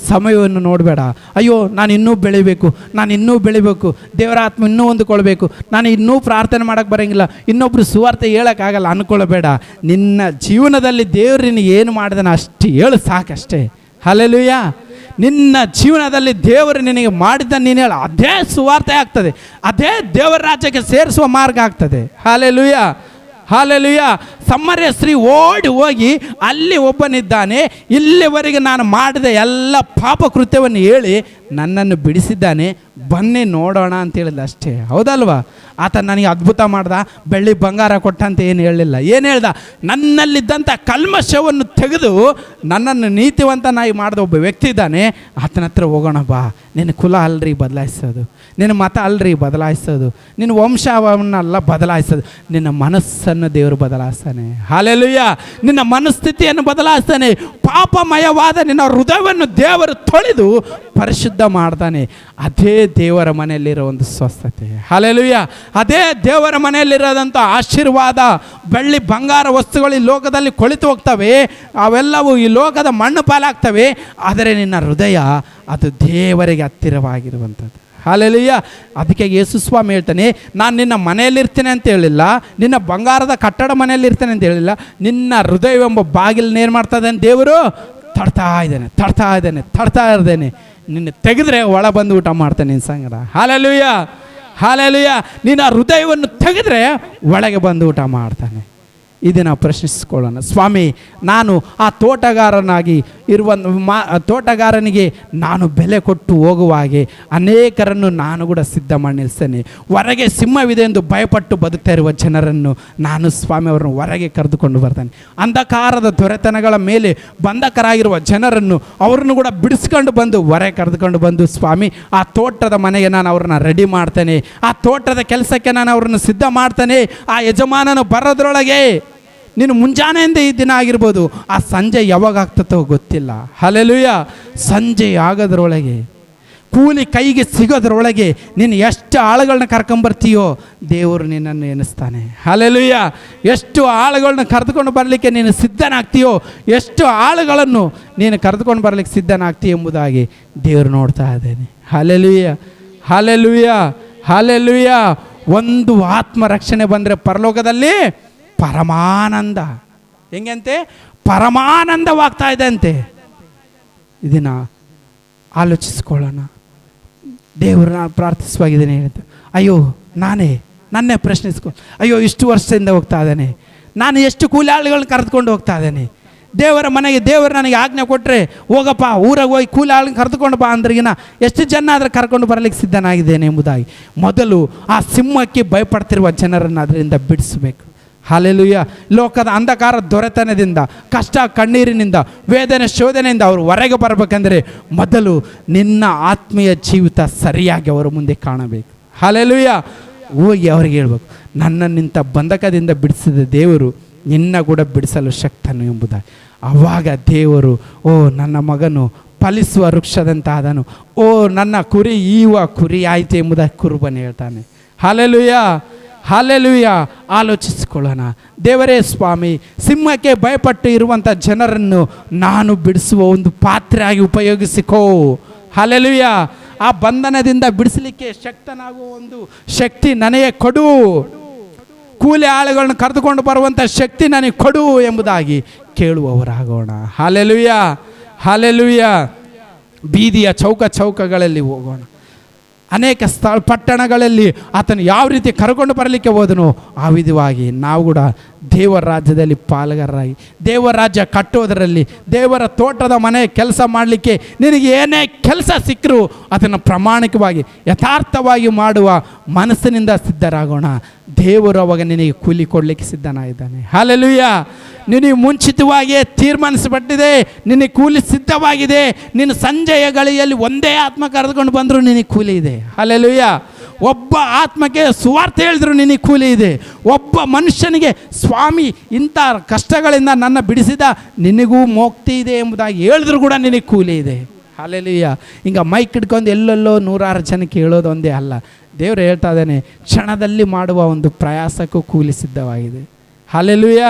ಸಮಯವನ್ನು ನೋಡಬೇಡ. ಅಯ್ಯೋ ನಾನು ಇನ್ನೂ ಬೆಳಿಬೇಕು, ನಾನು ಇನ್ನೂ ಬೆಳಿಬೇಕು, ದೇವರ ಆತ್ಮ ಇನ್ನೂ ಹೊಂದ್ಕೊಳ್ಬೇಕು, ನಾನು ಇನ್ನೂ ಪ್ರಾರ್ಥನೆ ಮಾಡೋಕ್ಕೆ ಬರೋಂಗಿಲ್ಲ, ಇನ್ನೊಬ್ಬರು ಸುವಾರ್ತೆ ಹೇಳೋಕ್ಕಾಗಲ್ಲ ಅಂದ್ಕೊಳ್ಬೇಡ. ನಿನ್ನ ಜೀವನದಲ್ಲಿ ದೇವರಿನ ಏನು ಮಾಡಿದಾನೆ ಅಷ್ಟು ಹೇಳು ಸಾಕಷ್ಟೇ. ಹಲ್ಲೆಲೂಯ. ನಿನ್ನ ಜೀವನದಲ್ಲಿ ದೇವರು ನಿನಗೆ ಮಾಡಿದ್ದ ನೀನು ಹೇಳು, ಅದೇ ಸುವಾರ್ತೆ ಆಗ್ತದೆ, ಅದೇ ದೇವರ ರಾಜ್ಯಕ್ಕೆ ಸೇರಿಸುವ ಮಾರ್ಗ ಆಗ್ತದೆ. Hallelujah, hallelujah. ಸಮಾರ್ಯ ಸ್ತ್ರೀ ಓಡಿ ಹೋಗಿ ಅಲ್ಲಿ ಒಬ್ಬನಿದ್ದಾನೆ, ಇಲ್ಲಿವರೆಗೆ ನಾನು ಮಾಡಿದ ಎಲ್ಲ ಪಾಪ ಕೃತ್ಯವನ್ನು ಹೇಳಿ ನನ್ನನ್ನು ಬಿಡಿಸಿದ್ದಾನೆ, ಬನ್ನಿ ನೋಡೋಣ ಅಂತ ಹೇಳಿದ ಅಷ್ಟೇ. ಹೌದಲ್ವಾ? ಆತ ನನಗೆ ಅದ್ಭುತ ಮಾಡ್ದ, ಬೆಳ್ಳಿ ಬಂಗಾರ ಕೊಟ್ಟ ಅಂತ ಏನು ಹೇಳಲಿಲ್ಲ. ಏನು ಹೇಳ್ದ? ನನ್ನಲ್ಲಿದ್ದಂಥ ಕಲ್ಮಶವನ್ನು ತೆಗೆದು ನನ್ನನ್ನು ನೀತಿವಂತನಾಗಿ ಮಾಡಿದ ಒಬ್ಬ ವ್ಯಕ್ತಿ ಇದ್ದಾನೆ, ಆತನ ಹತ್ರ ಹೋಗೋಣ ಬಾ. ನಿನ್ನ ಕುಲ ಅಲ್ರಿ ಬದಲಾಯಿಸೋದು, ನಿನ್ನ ಮತ ಅಲ್ರಿ ಬದಲಾಯಿಸೋದು, ನಿನ್ನ ವಂಶವನ್ನೆಲ್ಲ ಬದಲಾಯಿಸೋದು, ನಿನ್ನ ಮನಸ್ಸನ್ನು ದೇವರು ಬದಲಾಯಿಸ್ತಾನೆ. ಹಲ್ಲೆಲೂಯ. ನಿನ್ನ ಮನಸ್ಥಿತಿಯನ್ನು ಬದಲಾಯಿಸ್ತಾನೆ. ಪಾಪಮಯವಾದ ನಿನ್ನ ಹೃದಯವನ್ನು ದೇವರು ತೊಳೆದು ಪರಿಶುದ್ಧ ಮಾಡ್ತಾನೆ. ಅದೇ ದೇವರ ಮನೆಯಲ್ಲಿರೋ ಒಂದು ಸ್ವಸ್ಥತೆ. ಹಲ್ಲೆಲೂಯ. ಅದೇ ದೇವರ ಮನೆಯಲ್ಲಿರೋದಂಥ ಆಶೀರ್ವಾದ. ಬೆಳ್ಳಿ ಬಂಗಾರ ವಸ್ತುಗಳು ಈ ಲೋಕದಲ್ಲಿ ಕೊಳಿತು ಹೋಗ್ತವೆ, ಅವೆಲ್ಲವೂ ಈ ಲೋಕದ ಮಣ್ಣು ಪಾಲಾಗ್ತವೆ. ಆದರೆ ನಿನ್ನ ಹೃದಯ ಅದು ದೇವರಿಗೆ ಹತ್ತಿರವಾಗಿರುವಂಥದ್ದು. ಹಲ್ಲೆಲೂಯ. ಅದಕ್ಕೆ ಯೇಸು ಸ್ವಾಮಿ ಹೇಳ್ತಾನೆ, ನಾನು ನಿನ್ನ ಮನೆಯಲ್ಲಿರ್ತೇನೆ ಅಂತ ಹೇಳಿಲ್ಲ, ನಿನ್ನ ಬಂಗಾರದ ಕಟ್ಟಡ ಮನೆಯಲ್ಲಿರ್ತೇನೆ ಅಂತ ಹೇಳಿಲ್ಲ, ನಿನ್ನ ಹೃದಯವೆಂಬ ಬಾಗಿಲನ್ನ ಏನು ಮಾಡ್ತಾ ಇದ್ದಾನೆ ದೇವರು? ತಡ್ತಾ ಇದ್ದೇನೆ. ನಿನ್ನ ತೆಗೆದ್ರೆ ಒಳ ಬಂದು ಊಟ ಮಾಡ್ತಾನೆ ನಿನ್ನ ಸಂಗಡ. Hallelujah, hallelujah. ನಿನ್ನ ಹೃದಯವನ್ನು ತೆಗೆದ್ರೆ ಒಳಗೆ ಬಂದು ಊಟ ಮಾಡ್ತಾನೆ. ಇದನ್ನು ಪ್ರಶ್ನಿಸಿಕೊಳ್ಳೋಣ. ಸ್ವಾಮಿ, ನಾನು ಆ ತೋಟಗಾರನಾಗಿ ಇರುವ ತೋಟಗಾರನಿಗೆ ನಾನು ಬೆಲೆ ಕೊಟ್ಟು ಹೋಗುವ ಹಾಗೆ ಅನೇಕರನ್ನು ನಾನು ಕೂಡ ಸಿದ್ಧ ಮಾಡಿ ನಿಲ್ಲಿಸ್ತೇನೆ. ಹೊರಗೆ ಸಿಂಹವಿದೆ ಎಂದು ಭಯಪಟ್ಟು ಬದುಕ್ತಾ ಇರುವ ಜನರನ್ನು ನಾನು ಸ್ವಾಮಿ ಅವರನ್ನು ಹೊರಗೆ ಕರೆದುಕೊಂಡು ಬರ್ತಾನೆ. ಅಂಧಕಾರದ ದೊರೆತನಗಳ ಮೇಲೆ ಬಂಧಕರಾಗಿರುವ ಜನರನ್ನು ಅವರನ್ನು ಕೂಡ ಬಿಡಿಸ್ಕೊಂಡು ಬಂದು ಹೊರಗೆ ಕರೆದುಕೊಂಡು ಬಂದು ಸ್ವಾಮಿ ಆ ತೋಟದ ಮನೆಗೆ ನಾನು ಅವ್ರನ್ನ ರೆಡಿ ಮಾಡ್ತೇನೆ, ಆ ತೋಟದ ಕೆಲಸಕ್ಕೆ ನಾನು ಅವ್ರನ್ನ ಸಿದ್ಧ ಮಾಡ್ತೇನೆ. ಆ ಯಜಮಾನನು ಬರೋದ್ರೊಳಗೆ ನೀನು ಮುಂಜಾನೆಯಿಂದ ಈ ದಿನ ಆಗಿರ್ಬೋದು, ಆ ಸಂಜೆ ಯಾವಾಗ ಆಗ್ತದೋ ಗೊತ್ತಿಲ್ಲ. ಹಲ್ಲೆಲೂಯ. ಸಂಜೆ ಆಗೋದ್ರೊಳಗೆ, ಕೂಲಿ ಕೈಗೆ ಸಿಗೋದ್ರೊಳಗೆ ನೀನು ಎಷ್ಟು ಆಳುಗಳನ್ನ ಕರ್ಕೊಂಬರ್ತೀಯೋ ದೇವರು ನಿನ್ನನ್ನು ಎನಿಸ್ತಾನೆ. ಹಲ್ಲೆಲೂಯ. ಎಷ್ಟು ಆಳುಗಳನ್ನ ಕರೆದುಕೊಂಡು ಬರಲಿಕ್ಕೆ ನೀನು ಸಿದ್ಧನಾಗ್ತೀಯೋ, ಎಷ್ಟು ಆಳುಗಳನ್ನು ನೀನು ಕರೆದುಕೊಂಡು ಬರಲಿಕ್ಕೆ ಸಿದ್ಧನಾಗ್ತೀಯ ಎಂಬುದಾಗಿ ದೇವರು ನೋಡ್ತಾ ಇದ್ದೇನೆ. Hallelujah, hallelujah, hallelujah. ಒಂದು ಆತ್ಮ ರಕ್ಷಣೆ ಬಂದರೆ ಪರಲೋಕದಲ್ಲಿ ಪರಮಾನಂದ. ಹೆಂಗಂತೆ? ಪರಮಾನಂದವಾಗ್ತಾ ಇದೆ ಅಂತೆ. ಇದನ್ನು ಆಲೋಚಿಸ್ಕೊಳ್ಳೋಣ. ದೇವ್ರನ್ನ ಪ್ರಾರ್ಥಿಸುವಾಗಿದ್ದೇನೆ. ಹೇಳಿದ್ದು ಅಯ್ಯೋ ನನ್ನೇ ಪ್ರಶ್ನಿಸ್ಕೊ. ಅಯ್ಯೋ ಇಷ್ಟು ವರ್ಷದಿಂದ ಹೋಗ್ತಾ ಇದ್ದಾನೆ, ನಾನು ಎಷ್ಟು ಕೂಲಿ ಆಳುಗಳನ್ನ ಕರೆದುಕೊಂಡು ಹೋಗ್ತಾ ಇದ್ದೇನೆ. ದೇವರ ಮನೆಗೆ ದೇವರು ನನಗೆ ಆಜ್ಞೆ ಕೊಟ್ಟರೆ ಹೋಗಪ್ಪ, ಊರಾಗ ಹೋಗಿ ಕೂಲಿ ಆಳನ್ನ ಕರೆದುಕೊಂಡು ಬಾ ಅಂದ್ರಿಗಿನ ಎಷ್ಟು ಜನ ಆದರೆ ಕರ್ಕೊಂಡು ಬರಲಿಕ್ಕೆ ಸಿದ್ಧನಾಗಿದ್ದೇನೆ ಎಂಬುದಾಗಿ ಮೊದಲು ಆ ಸಿಂಹಕ್ಕೆ ಭಯಪಡ್ತಿರುವ ಜನರನ್ನು ಅದರಿಂದ ಬಿಡಿಸಬೇಕು. ಹಲ್ಲೆಲೂಯ. ಲೋಕದ ಅಂಧಕಾರ ದೊರೆತನದಿಂದ, ಕಷ್ಟ ಕಣ್ಣೀರಿನಿಂದ, ವೇದನೆ ಶೋಧನೆಯಿಂದ ಅವರು ಹೊರಗೆ ಬರಬೇಕಂದ್ರೆ ಮೊದಲು ನಿನ್ನ ಆತ್ಮೀಯ ಜೀವಿತ ಸರಿಯಾಗಿ ಅವರ ಮುಂದೆ ಕಾಣಬೇಕು. ಹಲ್ಲೆಲೂಯ. ಹೋಗಿ ಅವ್ರಿಗೆ ಹೇಳ್ಬೇಕು, ನನ್ನನ್ನಿಂತ ಬಂಧಕದಿಂದ ಬಿಡಿಸಿದ ದೇವರು ನಿನ್ನ ಕೂಡ ಬಿಡಿಸಲು ಶಕ್ತನು ಎಂಬುದಾಗಿ. ಆವಾಗ ದೇವರು, ಓ ನನ್ನ ಮಗನು ಫಲಿಸುವ ವೃಕ್ಷದಂತಾದನು, ಓ ನನ್ನ ಕುರಿ ಈವ ಕುರಿ ಆಯಿತು ಎಂಬುದಾಗಿ ಕುರುಬನು ಹೇಳ್ತಾನೆ. Hallelujah, hallelujah. ಆಲೋಚಿಸಿಕೊಳ್ಳೋಣ. ದೇವರೇ ಸ್ವಾಮಿ, ಸಿಂಹಕ್ಕೆ ಭಯಪಟ್ಟು ಇರುವಂಥ ಜನರನ್ನು ನಾನು ಬಿಡಿಸುವ ಒಂದು ಪಾತ್ರೆಯಾಗಿ ಉಪಯೋಗಿಸಿಕೋ. ಹಲ್ಲೆಲೂಯ. ಆ ಬಂಧನದಿಂದ ಬಿಡಿಸಲಿಕ್ಕೆ ಶಕ್ತನಾಗುವ ಒಂದು ಶಕ್ತಿ ನನಗೆ ಕೊಡು, ಕೂಲಿ ಆಳುಗಳನ್ನ ಕರೆದುಕೊಂಡು ಬರುವಂಥ ಶಕ್ತಿ ನನಗೆ ಕೊಡು ಎಂಬುದಾಗಿ ಕೇಳುವವರಾಗೋಣ. Hallelujah, hallelujah. ಬೀದಿಯ ಚೌಕಗಳಲ್ಲಿ ಹೋಗೋಣ. ಅನೇಕ ಪಟ್ಟಣಗಳಲ್ಲಿ ಆತನು ಯಾವ ರೀತಿ ಕರ್ಕೊಂಡು ಬರಲಿಕ್ಕೆ ಹೋದನು, ಆ ವಿಧವಾಗಿ ನಾವು ಕೂಡ ದೇವರ ರಾಜ್ಯದಲ್ಲಿ ಪಾಲುಗಾರರಾಗಿ, ದೇವರ ರಾಜ್ಯ ಕಟ್ಟೋದರಲ್ಲಿ, ದೇವರ ತೋಟದ ಮನೆ ಕೆಲಸ ಮಾಡಲಿಕ್ಕೆ ನಿನಗೆ ಏನೇ ಕೆಲಸ ಸಿಕ್ಕರೂ ಅದನ್ನು ಪ್ರಾಮಾಣಿಕವಾಗಿ ಯಥಾರ್ಥವಾಗಿ ಮಾಡುವ ಮನಸ್ಸಿನಿಂದ ಸಿದ್ಧರಾಗೋಣ. ದೇವರು ಅವಾಗ ನಿನಗೆ ಕೂಲಿ ಕೊಡಲಿಕ್ಕೆ ಸಿದ್ಧನಾಗಿದ್ದಾನೆ. ಹಲ್ಲೆಲೂಯ. ನಿನಗೆ ಮುಂಚಿತವಾಗಿಯೇ ತೀರ್ಮಾನಿಸಲ್ಪಟ್ಟಿದೆ, ನಿನಗೆ ಕೂಲಿ ಸಿದ್ಧವಾಗಿದೆ. ನೀನು ಸಂಜೆಯ ಗಳಿಯಲ್ಲಿ ಒಂದೇ ಆತ್ಮ ಕರೆದುಕೊಂಡು ಬಂದರೂ ನಿನಗೆ ಕೂಲಿ ಇದೆ. ಹಲ್ಲೆಲೂಯ. ಒಬ್ಬ ಆತ್ಮಕ್ಕೆ ಸುವಾರ್ತೆ ಹೇಳಿದ್ರು ನಿನಗೆ ಕೂಲಿ ಇದೆ. ಒಬ್ಬ ಮನುಷ್ಯನಿಗೆ ಸ್ವಾಮಿ ಇಂಥ ಕಷ್ಟಗಳಿಂದ ನನ್ನ ಬಿಡಿಸಿದ, ನಿನಗೂ ಮುಕ್ತಿ ಇದೆ ಎಂಬುದಾಗಿ ಹೇಳಿದ್ರು ಕೂಡ ನಿನಗೆ ಕೂಲಿ ಇದೆ. ಹಲ್ಲೆಲೂಯ. ಹಿಂಗೆ ಮೈಕ್ ಹಿಡ್ಕೊಂಡು ಎಲ್ಲೆಲ್ಲೋ 106 ಜನಕ್ಕೆ ಹೇಳೋದು ಒಂದೇ ಅಲ್ಲ. ದೇವರು ಹೇಳ್ತಾ ಇದ್ದಾನೆ, ಕ್ಷಣದಲ್ಲಿ ಮಾಡುವ ಒಂದು ಪ್ರಯಾಸಕ್ಕೂ ಕೂಲಿ ಸಿದ್ಧವಾಗಿದೆ. Hallelujah,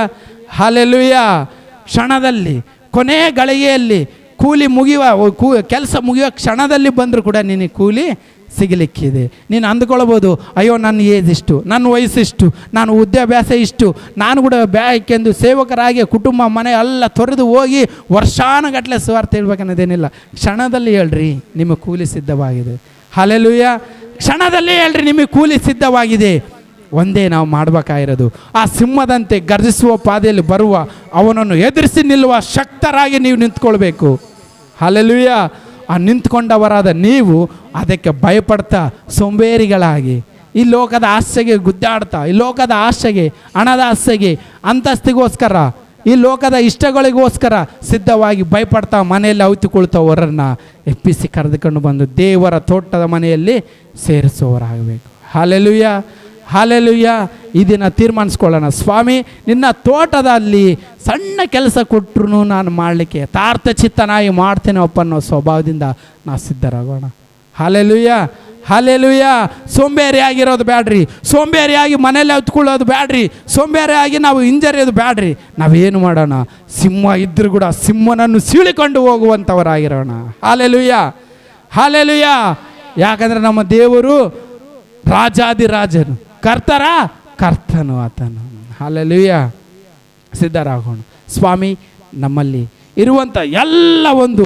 hallelujah. ಕ್ಷಣದಲ್ಲಿ, ಕೊನೆಯ ಗಳಿಗೆಯಲ್ಲಿ ಕೂಲಿ ಮುಗಿಯುವ ಕೆಲಸ ಮುಗಿಯುವ ಕ್ಷಣದಲ್ಲಿ ಬಂದರೂ ಕೂಡ ನಿನಗೆ ಕೂಲಿ ಸಿಗಲಿಕ್ಕಿದೆ. ನೀನು ಅಂದುಕೊಳ್ಬೋದು, ಅಯ್ಯೋ ನನ್ನ ಏಜ್ ಇಷ್ಟು, ನನ್ನ ವಯಸ್ಸಿಷ್ಟು, ನಾನು ವಿದ್ಯಾಭ್ಯಾಸ ಇಷ್ಟು, ನಾನು ಕೂಡ ಬ್ಯಾಕೆಂದು ಸೇವಕರಾಗಿ ಕುಟುಂಬ ಮನೆ ಎಲ್ಲ ತೊರೆದು ಹೋಗಿ ವರ್ಷಾನುಗಟ್ಟಲೆ ಸುವಾರ್ತೆ ಹೇಳ್ಬೇಕನ್ನೋದೇನಿಲ್ಲ. ಕ್ಷಣದಲ್ಲಿ ಹೇಳ್ರಿ ನಿಮಗೆ ಕೂಲಿ ಸಿದ್ಧವಾಗಿದೆ. ಹಲ್ಲೆಲೂಯ. ಕ್ಷಣದಲ್ಲಿ ಹೇಳ್ರಿ ನಿಮಗೆ ಕೂಲಿ ಸಿದ್ಧವಾಗಿದೆ. ಒಂದೇ ನಾವು ಮಾಡಬೇಕಾಗಿರೋದು, ಆ ಸಿಂಹದಂತೆ ಗರ್ಜಿಸುವ ಪಾದೆಯಲ್ಲಿ ಬರುವ ಅವನನ್ನು ಎದುರಿಸಿ ನಿಲ್ಲುವ ಶಕ್ತರಾಗಿ ನೀವು ನಿಂತ್ಕೊಳ್ಬೇಕು. ಹಲ್ಲೆಲೂಯ. ಆ ನಿಂತ್ಕೊಂಡವರಾದ ನೀವು ಅದಕ್ಕೆ ಭಯಪಡ್ತಾ ಸೋಂಬೇರಿಗಳಾಗಿ ಈ ಲೋಕದ ಆಸೆಗೆ ಗುದ್ದಾಡ್ತಾ, ಈ ಲೋಕದ ಆಸೆಗೆ, ಹಣದ ಆಸೆಗೆ, ಅಂತಸ್ತಿಗೋಸ್ಕರ, ಈ ಲೋಕದ ಇಷ್ಟಗಳಿಗೋಸ್ಕರ ಸಿದ್ಧವಾಗಿ ಭಯಪಡ್ತಾ ಮನೆಯಲ್ಲಿ ಅವಿತುಕೊಳ್ತವರನ್ನು ಎಪ್ಪಿಸಿ ಕರೆದುಕೊಂಡು ಬಂದು ದೇವರ ತೋಟದ ಮನೆಯಲ್ಲಿ ಸೇರಿಸುವವರಾಗಬೇಕು. Hallelujah, hallelujah. ಈ ದಿನ ತೀರ್ಮಾನಿಸ್ಕೊಳ್ಳೋಣ, ಸ್ವಾಮಿ ನಿನ್ನ ತೋಟದಲ್ಲಿ ಸಣ್ಣ ಕೆಲಸ ಕೊಟ್ಟರು ನಾನು ಮಾಡಲಿಕ್ಕೆ ಯಥಾರ್ಥ ಚಿತ್ತನಾಗಿ ಮಾಡ್ತೇನೆ ಅಪ್ಪ ಅನ್ನೋ ಸ್ವಭಾವದಿಂದ ನಾವು ಸಿದ್ಧರಾಗೋಣ. Hallelujah, hallelujah. ಸೋಂಬೇರಿಯಾಗಿರೋದು ಬ್ಯಾಡ್ರಿ, ಸೋಂಬೇರಿಯಾಗಿ ಮನೇಲಿ ಹತ್ಕೊಳ್ಳೋದು ಬ್ಯಾಡ್ರಿ, ಸೋಂಬೇರಿಯಾಗಿ ನಾವು ಹಿಂಜರಿಯೋದು ಬ್ಯಾಡ್ರಿ. ನಾವೇನು ಮಾಡೋಣ, ಸಿಂಹ ಇದ್ದರೂ ಕೂಡ ಸಿಂಹನನ್ನು ಸೀಳಿಕೊಂಡು ಹೋಗುವಂಥವರಾಗಿರೋಣ. Hallelujah, hallelujah. ಯಾಕಂದರೆ ನಮ್ಮ ದೇವರು ರಾಜಾದಿರಾಜನು, ಕರ್ತರ ಕರ್ತನು ಆತನು. ಹಲ್ಲೆಲೂಯ. ಸಿದ್ಧರಾಗೋಣ. ಸ್ವಾಮಿ ನಮ್ಮಲ್ಲಿ ಇರುವಂಥ ಎಲ್ಲ ಒಂದು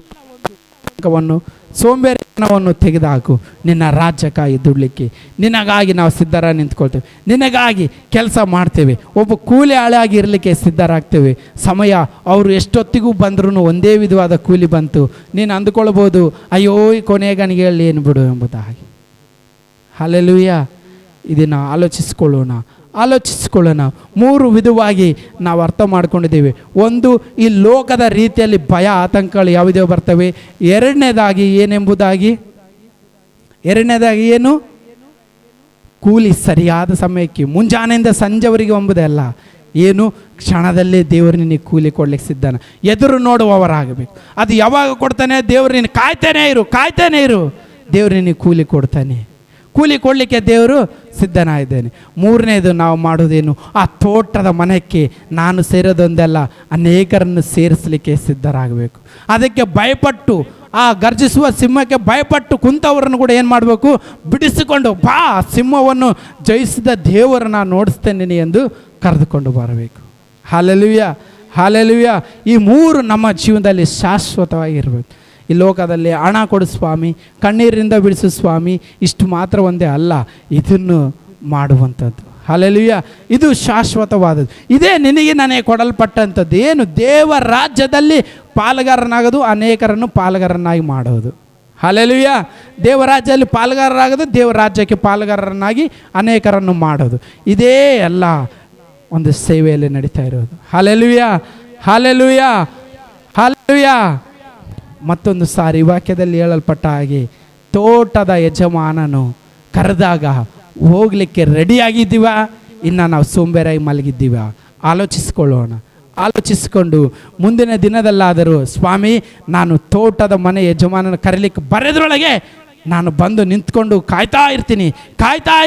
ಸೋಂಬೇರಿತನವನ್ನು ತೆಗೆದುಹಾಕು. ನಿನ್ನ ರಾಜ್ಯಕ್ಕಾಗಿ ದುಡ್ಲಿಕ್ಕೆ ನಿನಗಾಗಿ ನಾವು ಸಿದ್ಧರ ನಿಂತ್ಕೊಳ್ತೇವೆ, ನಿನಗಾಗಿ ಕೆಲಸ ಮಾಡ್ತೇವೆ. ಒಬ್ಬ ಕೂಲಿ ಆಳಾಗಿ ಇರಲಿಕ್ಕೆ ಸಿದ್ಧರಾಗ್ತೇವೆ. ಸಮಯ ಅವರು ಎಷ್ಟೊತ್ತಿಗೂ ಬಂದ್ರೂ ಒಂದೇ ವಿಧವಾದ ಕೂಲಿ ಬಂತು. ನೀನು ಅಂದುಕೊಳ್ಬೋದು, ಅಯ್ಯೋ ಕೊನೆಗನಿಗೆ ಹೇಳಿ ಏನು ಬಿಡು ಎಂಬುದಾಗಿ. ಹಲ್ಲೆಲೂಯ. ಇದನ್ನು ಆಲೋಚಿಸಿಕೊಳ್ಳೋಣ. 3 ವಿಧವಾಗಿ ನಾವು ಅರ್ಥ ಮಾಡ್ಕೊಂಡಿದ್ದೇವೆ. ಒಂದು, ಈ ಲೋಕದ ರೀತಿಯಲ್ಲಿ ಭಯ ಆತಂಕಗಳು ಯಾವುದೇ ಬರ್ತವೆ. ಎರಡನೇದಾಗಿ ಏನು, ಕೂಲಿ ಸರಿಯಾದ ಸಮಯಕ್ಕೆ ಮುಂಜಾನೆಯಿಂದ ಸಂಜೆವರೆಗೆ ಎಂಬುದಲ್ಲ. ಏನು, ಕ್ಷಣದಲ್ಲೇ ದೇವರು ನಿನಗೆ ಕೂಲಿ ಕೊಡ್ಲಿಕ್ಕೆ ಸಿದ್ಧನ. ಎದುರು ನೋಡುವವರಾಗಬೇಕು. ಅದು ಯಾವಾಗ ಕೊಡ್ತಾನೆ, ದೇವರು ನೀನು ಕಾಯ್ತಾನೆ ಇರು. ದೇವರು ನಿನಗೆ ಕೂಲಿ ಕೊಡ್ತಾನೆ. ಕೂಲಿ ಕೊಡಲಿಕ್ಕೆ ದೇವರು ಸಿದ್ಧನಾಗಿದ್ದೇನೆ. 3ನೇದು ನಾವು ಮಾಡೋದೇನು, ಆ ತೋಟದ ಮನೆಗೆ ನಾನು ಸೇರೋದೊಂದಲ್ಲ, ಅನೇಕರನ್ನು ಸೇರಿಸಲಿಕ್ಕೆ ಸಿದ್ಧರಾಗಬೇಕು. ಅದಕ್ಕೆ ಭಯಪಟ್ಟು, ಆ ಗರ್ಜಿಸುವ ಸಿಂಹಕ್ಕೆ ಭಯಪಟ್ಟು ಕುಂತವರನ್ನು ಕೂಡ ಏನು ಮಾಡಬೇಕು, ಬಿಡಿಸಿಕೊಂಡು ಬಾ, ಸಿಂಹವನ್ನು ಜಯಿಸಿದ ದೇವರನ್ನು ನೋಡಿಸ್ತೇನೆ ಎಂದು ಕರೆದುಕೊಂಡು ಬರಬೇಕು. Hallelujah, hallelujah. ಈ 3 ನಮ್ಮ ಜೀವನದಲ್ಲಿ ಶಾಶ್ವತವಾಗಿರಬೇಕು. ಈ ಲೋಕದಲ್ಲಿ ಹಣ ಕೊಡು ಸ್ವಾಮಿ, ಕಣ್ಣೀರಿಂದ ಬಿಡಿಸು ಸ್ವಾಮಿ, ಇಷ್ಟು ಮಾತ್ರ ಒಂದೇ ಅಲ್ಲ, ಇದನ್ನು ಮಾಡುವಂಥದ್ದು. ಹಲ್ಲೆಲೂಯ. ಇದು ಶಾಶ್ವತವಾದದ್ದು. ಇದೇ ನಿನಗೆ ನನಗೆ ಕೊಡಲ್ಪಟ್ಟಂಥದ್ದು. ಏನು, ದೇವರ ರಾಜ್ಯದಲ್ಲಿ ಪಾಲುಗಾರನಾಗೋದು, ಅನೇಕರನ್ನು ಪಾಲುಗಾರನಾಗಿ ಮಾಡೋದು. ಹಲ್ಲೆಲೂಯ. ದೇವರ ರಾಜ್ಯದಲ್ಲಿ ಪಾಲುಗಾರರಾಗೋದು, ದೇವರ ರಾಜ್ಯಕ್ಕೆ ಪಾಲುಗಾರರನ್ನಾಗಿ ಅನೇಕರನ್ನು ಮಾಡೋದು. ಇದೇ ಎಲ್ಲ ಒಂದು ಸೇವೆಯಲ್ಲಿ ನಡೀತಾ ಇರೋದು. Hallelujah, hallelujah, hallelujah. ಮತ್ತೊಂದು ಸಾರಿ ವಾಕ್ಯದಲ್ಲಿ ಹೇಳಲ್ಪಟ್ಟ ಹಾಗೆ ತೋಟದ ಯಜಮಾನನು ಕರೆದಾಗ ಹೋಗಲಿಕ್ಕೆ ರೆಡಿಯಾಗಿದ್ದೀವ, ಇನ್ನು ನಾವು ಸೋಂಬೇರಾಗಿ ಮಲಗಿದ್ದೀವ? ಆಲೋಚಿಸಿಕೊಂಡು ಮುಂದಿನ ದಿನದಲ್ಲಾದರೂ ಸ್ವಾಮಿ ನಾನು ತೋಟದ ಮನೆ ಯಜಮಾನನ ಕರೀಲಿಕ್ಕೆ ಬರೋದ್ರೊಳಗೆ ನಾನು ಬಂದು ನಿಂತ್ಕೊಂಡು ಕಾಯ್ತಾ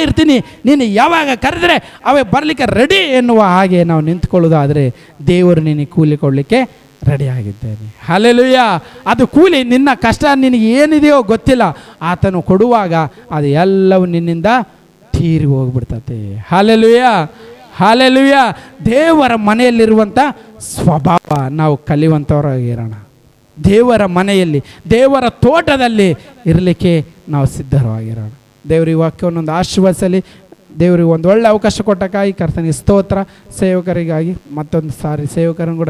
ಇರ್ತೀನಿ. ನೀನು ಯಾವಾಗ ಕರೆದ್ರೆ ಅವೇ ಬರಲಿಕ್ಕೆ ರೆಡಿ ಎನ್ನುವ ಹಾಗೆ ನಾವು ನಿಂತ್ಕೊಳ್ಳೋದಾದರೆ ದೇವರು ನಿನಗೆ ಕೂಲಿ ಕೊಡಲಿಕ್ಕೆ ರೆಡಿಯಾಗಿದ್ದೇನೆ. ಹಲ್ಲೆಲೂಯ. ಅದು ಕೂಲಿ, ನಿನ್ನ ಕಷ್ಟ ನಿನಗೆ ಏನಿದೆಯೋ ಗೊತ್ತಿಲ್ಲ, ಆತನು ಕೊಡುವಾಗ ಅದು ಎಲ್ಲವೂ ನಿನ್ನಿಂದ ತೀರಿ ಹೋಗ್ಬಿಡ್ತತೆ. Hallelujah, hallelujah. ದೇವರ ಮನೆಯಲ್ಲಿರುವಂಥ ಸ್ವಭಾವ ನಾವು ಕಲಿಯುವಂಥವರಾಗಿರೋಣ. ದೇವರ ಮನೆಯಲ್ಲಿ, ದೇವರ ತೋಟದಲ್ಲಿ ಇರಲಿಕ್ಕೆ ನಾವು ಸಿದ್ಧವಾಗಿರೋಣ. ದೇವರ ಈ ವಾಕ್ಯವನ್ನೊಂದು ಆಶೀರ್ವದಿಸಲಿ. ದೇವರಿಗೆ ಒಂದು ಒಳ್ಳೆ ಅವಕಾಶ ಕೊಟ್ಟಕ್ಕಾಗಿ ಕರ್ತನಿಗೆ ಸ್ತೋತ್ರ. ಸೇವಕರಿಗಾಗಿ ಮತ್ತೊಂದು ಸಾರಿ ಸೇವಕರನ್ನು ಕೂಡ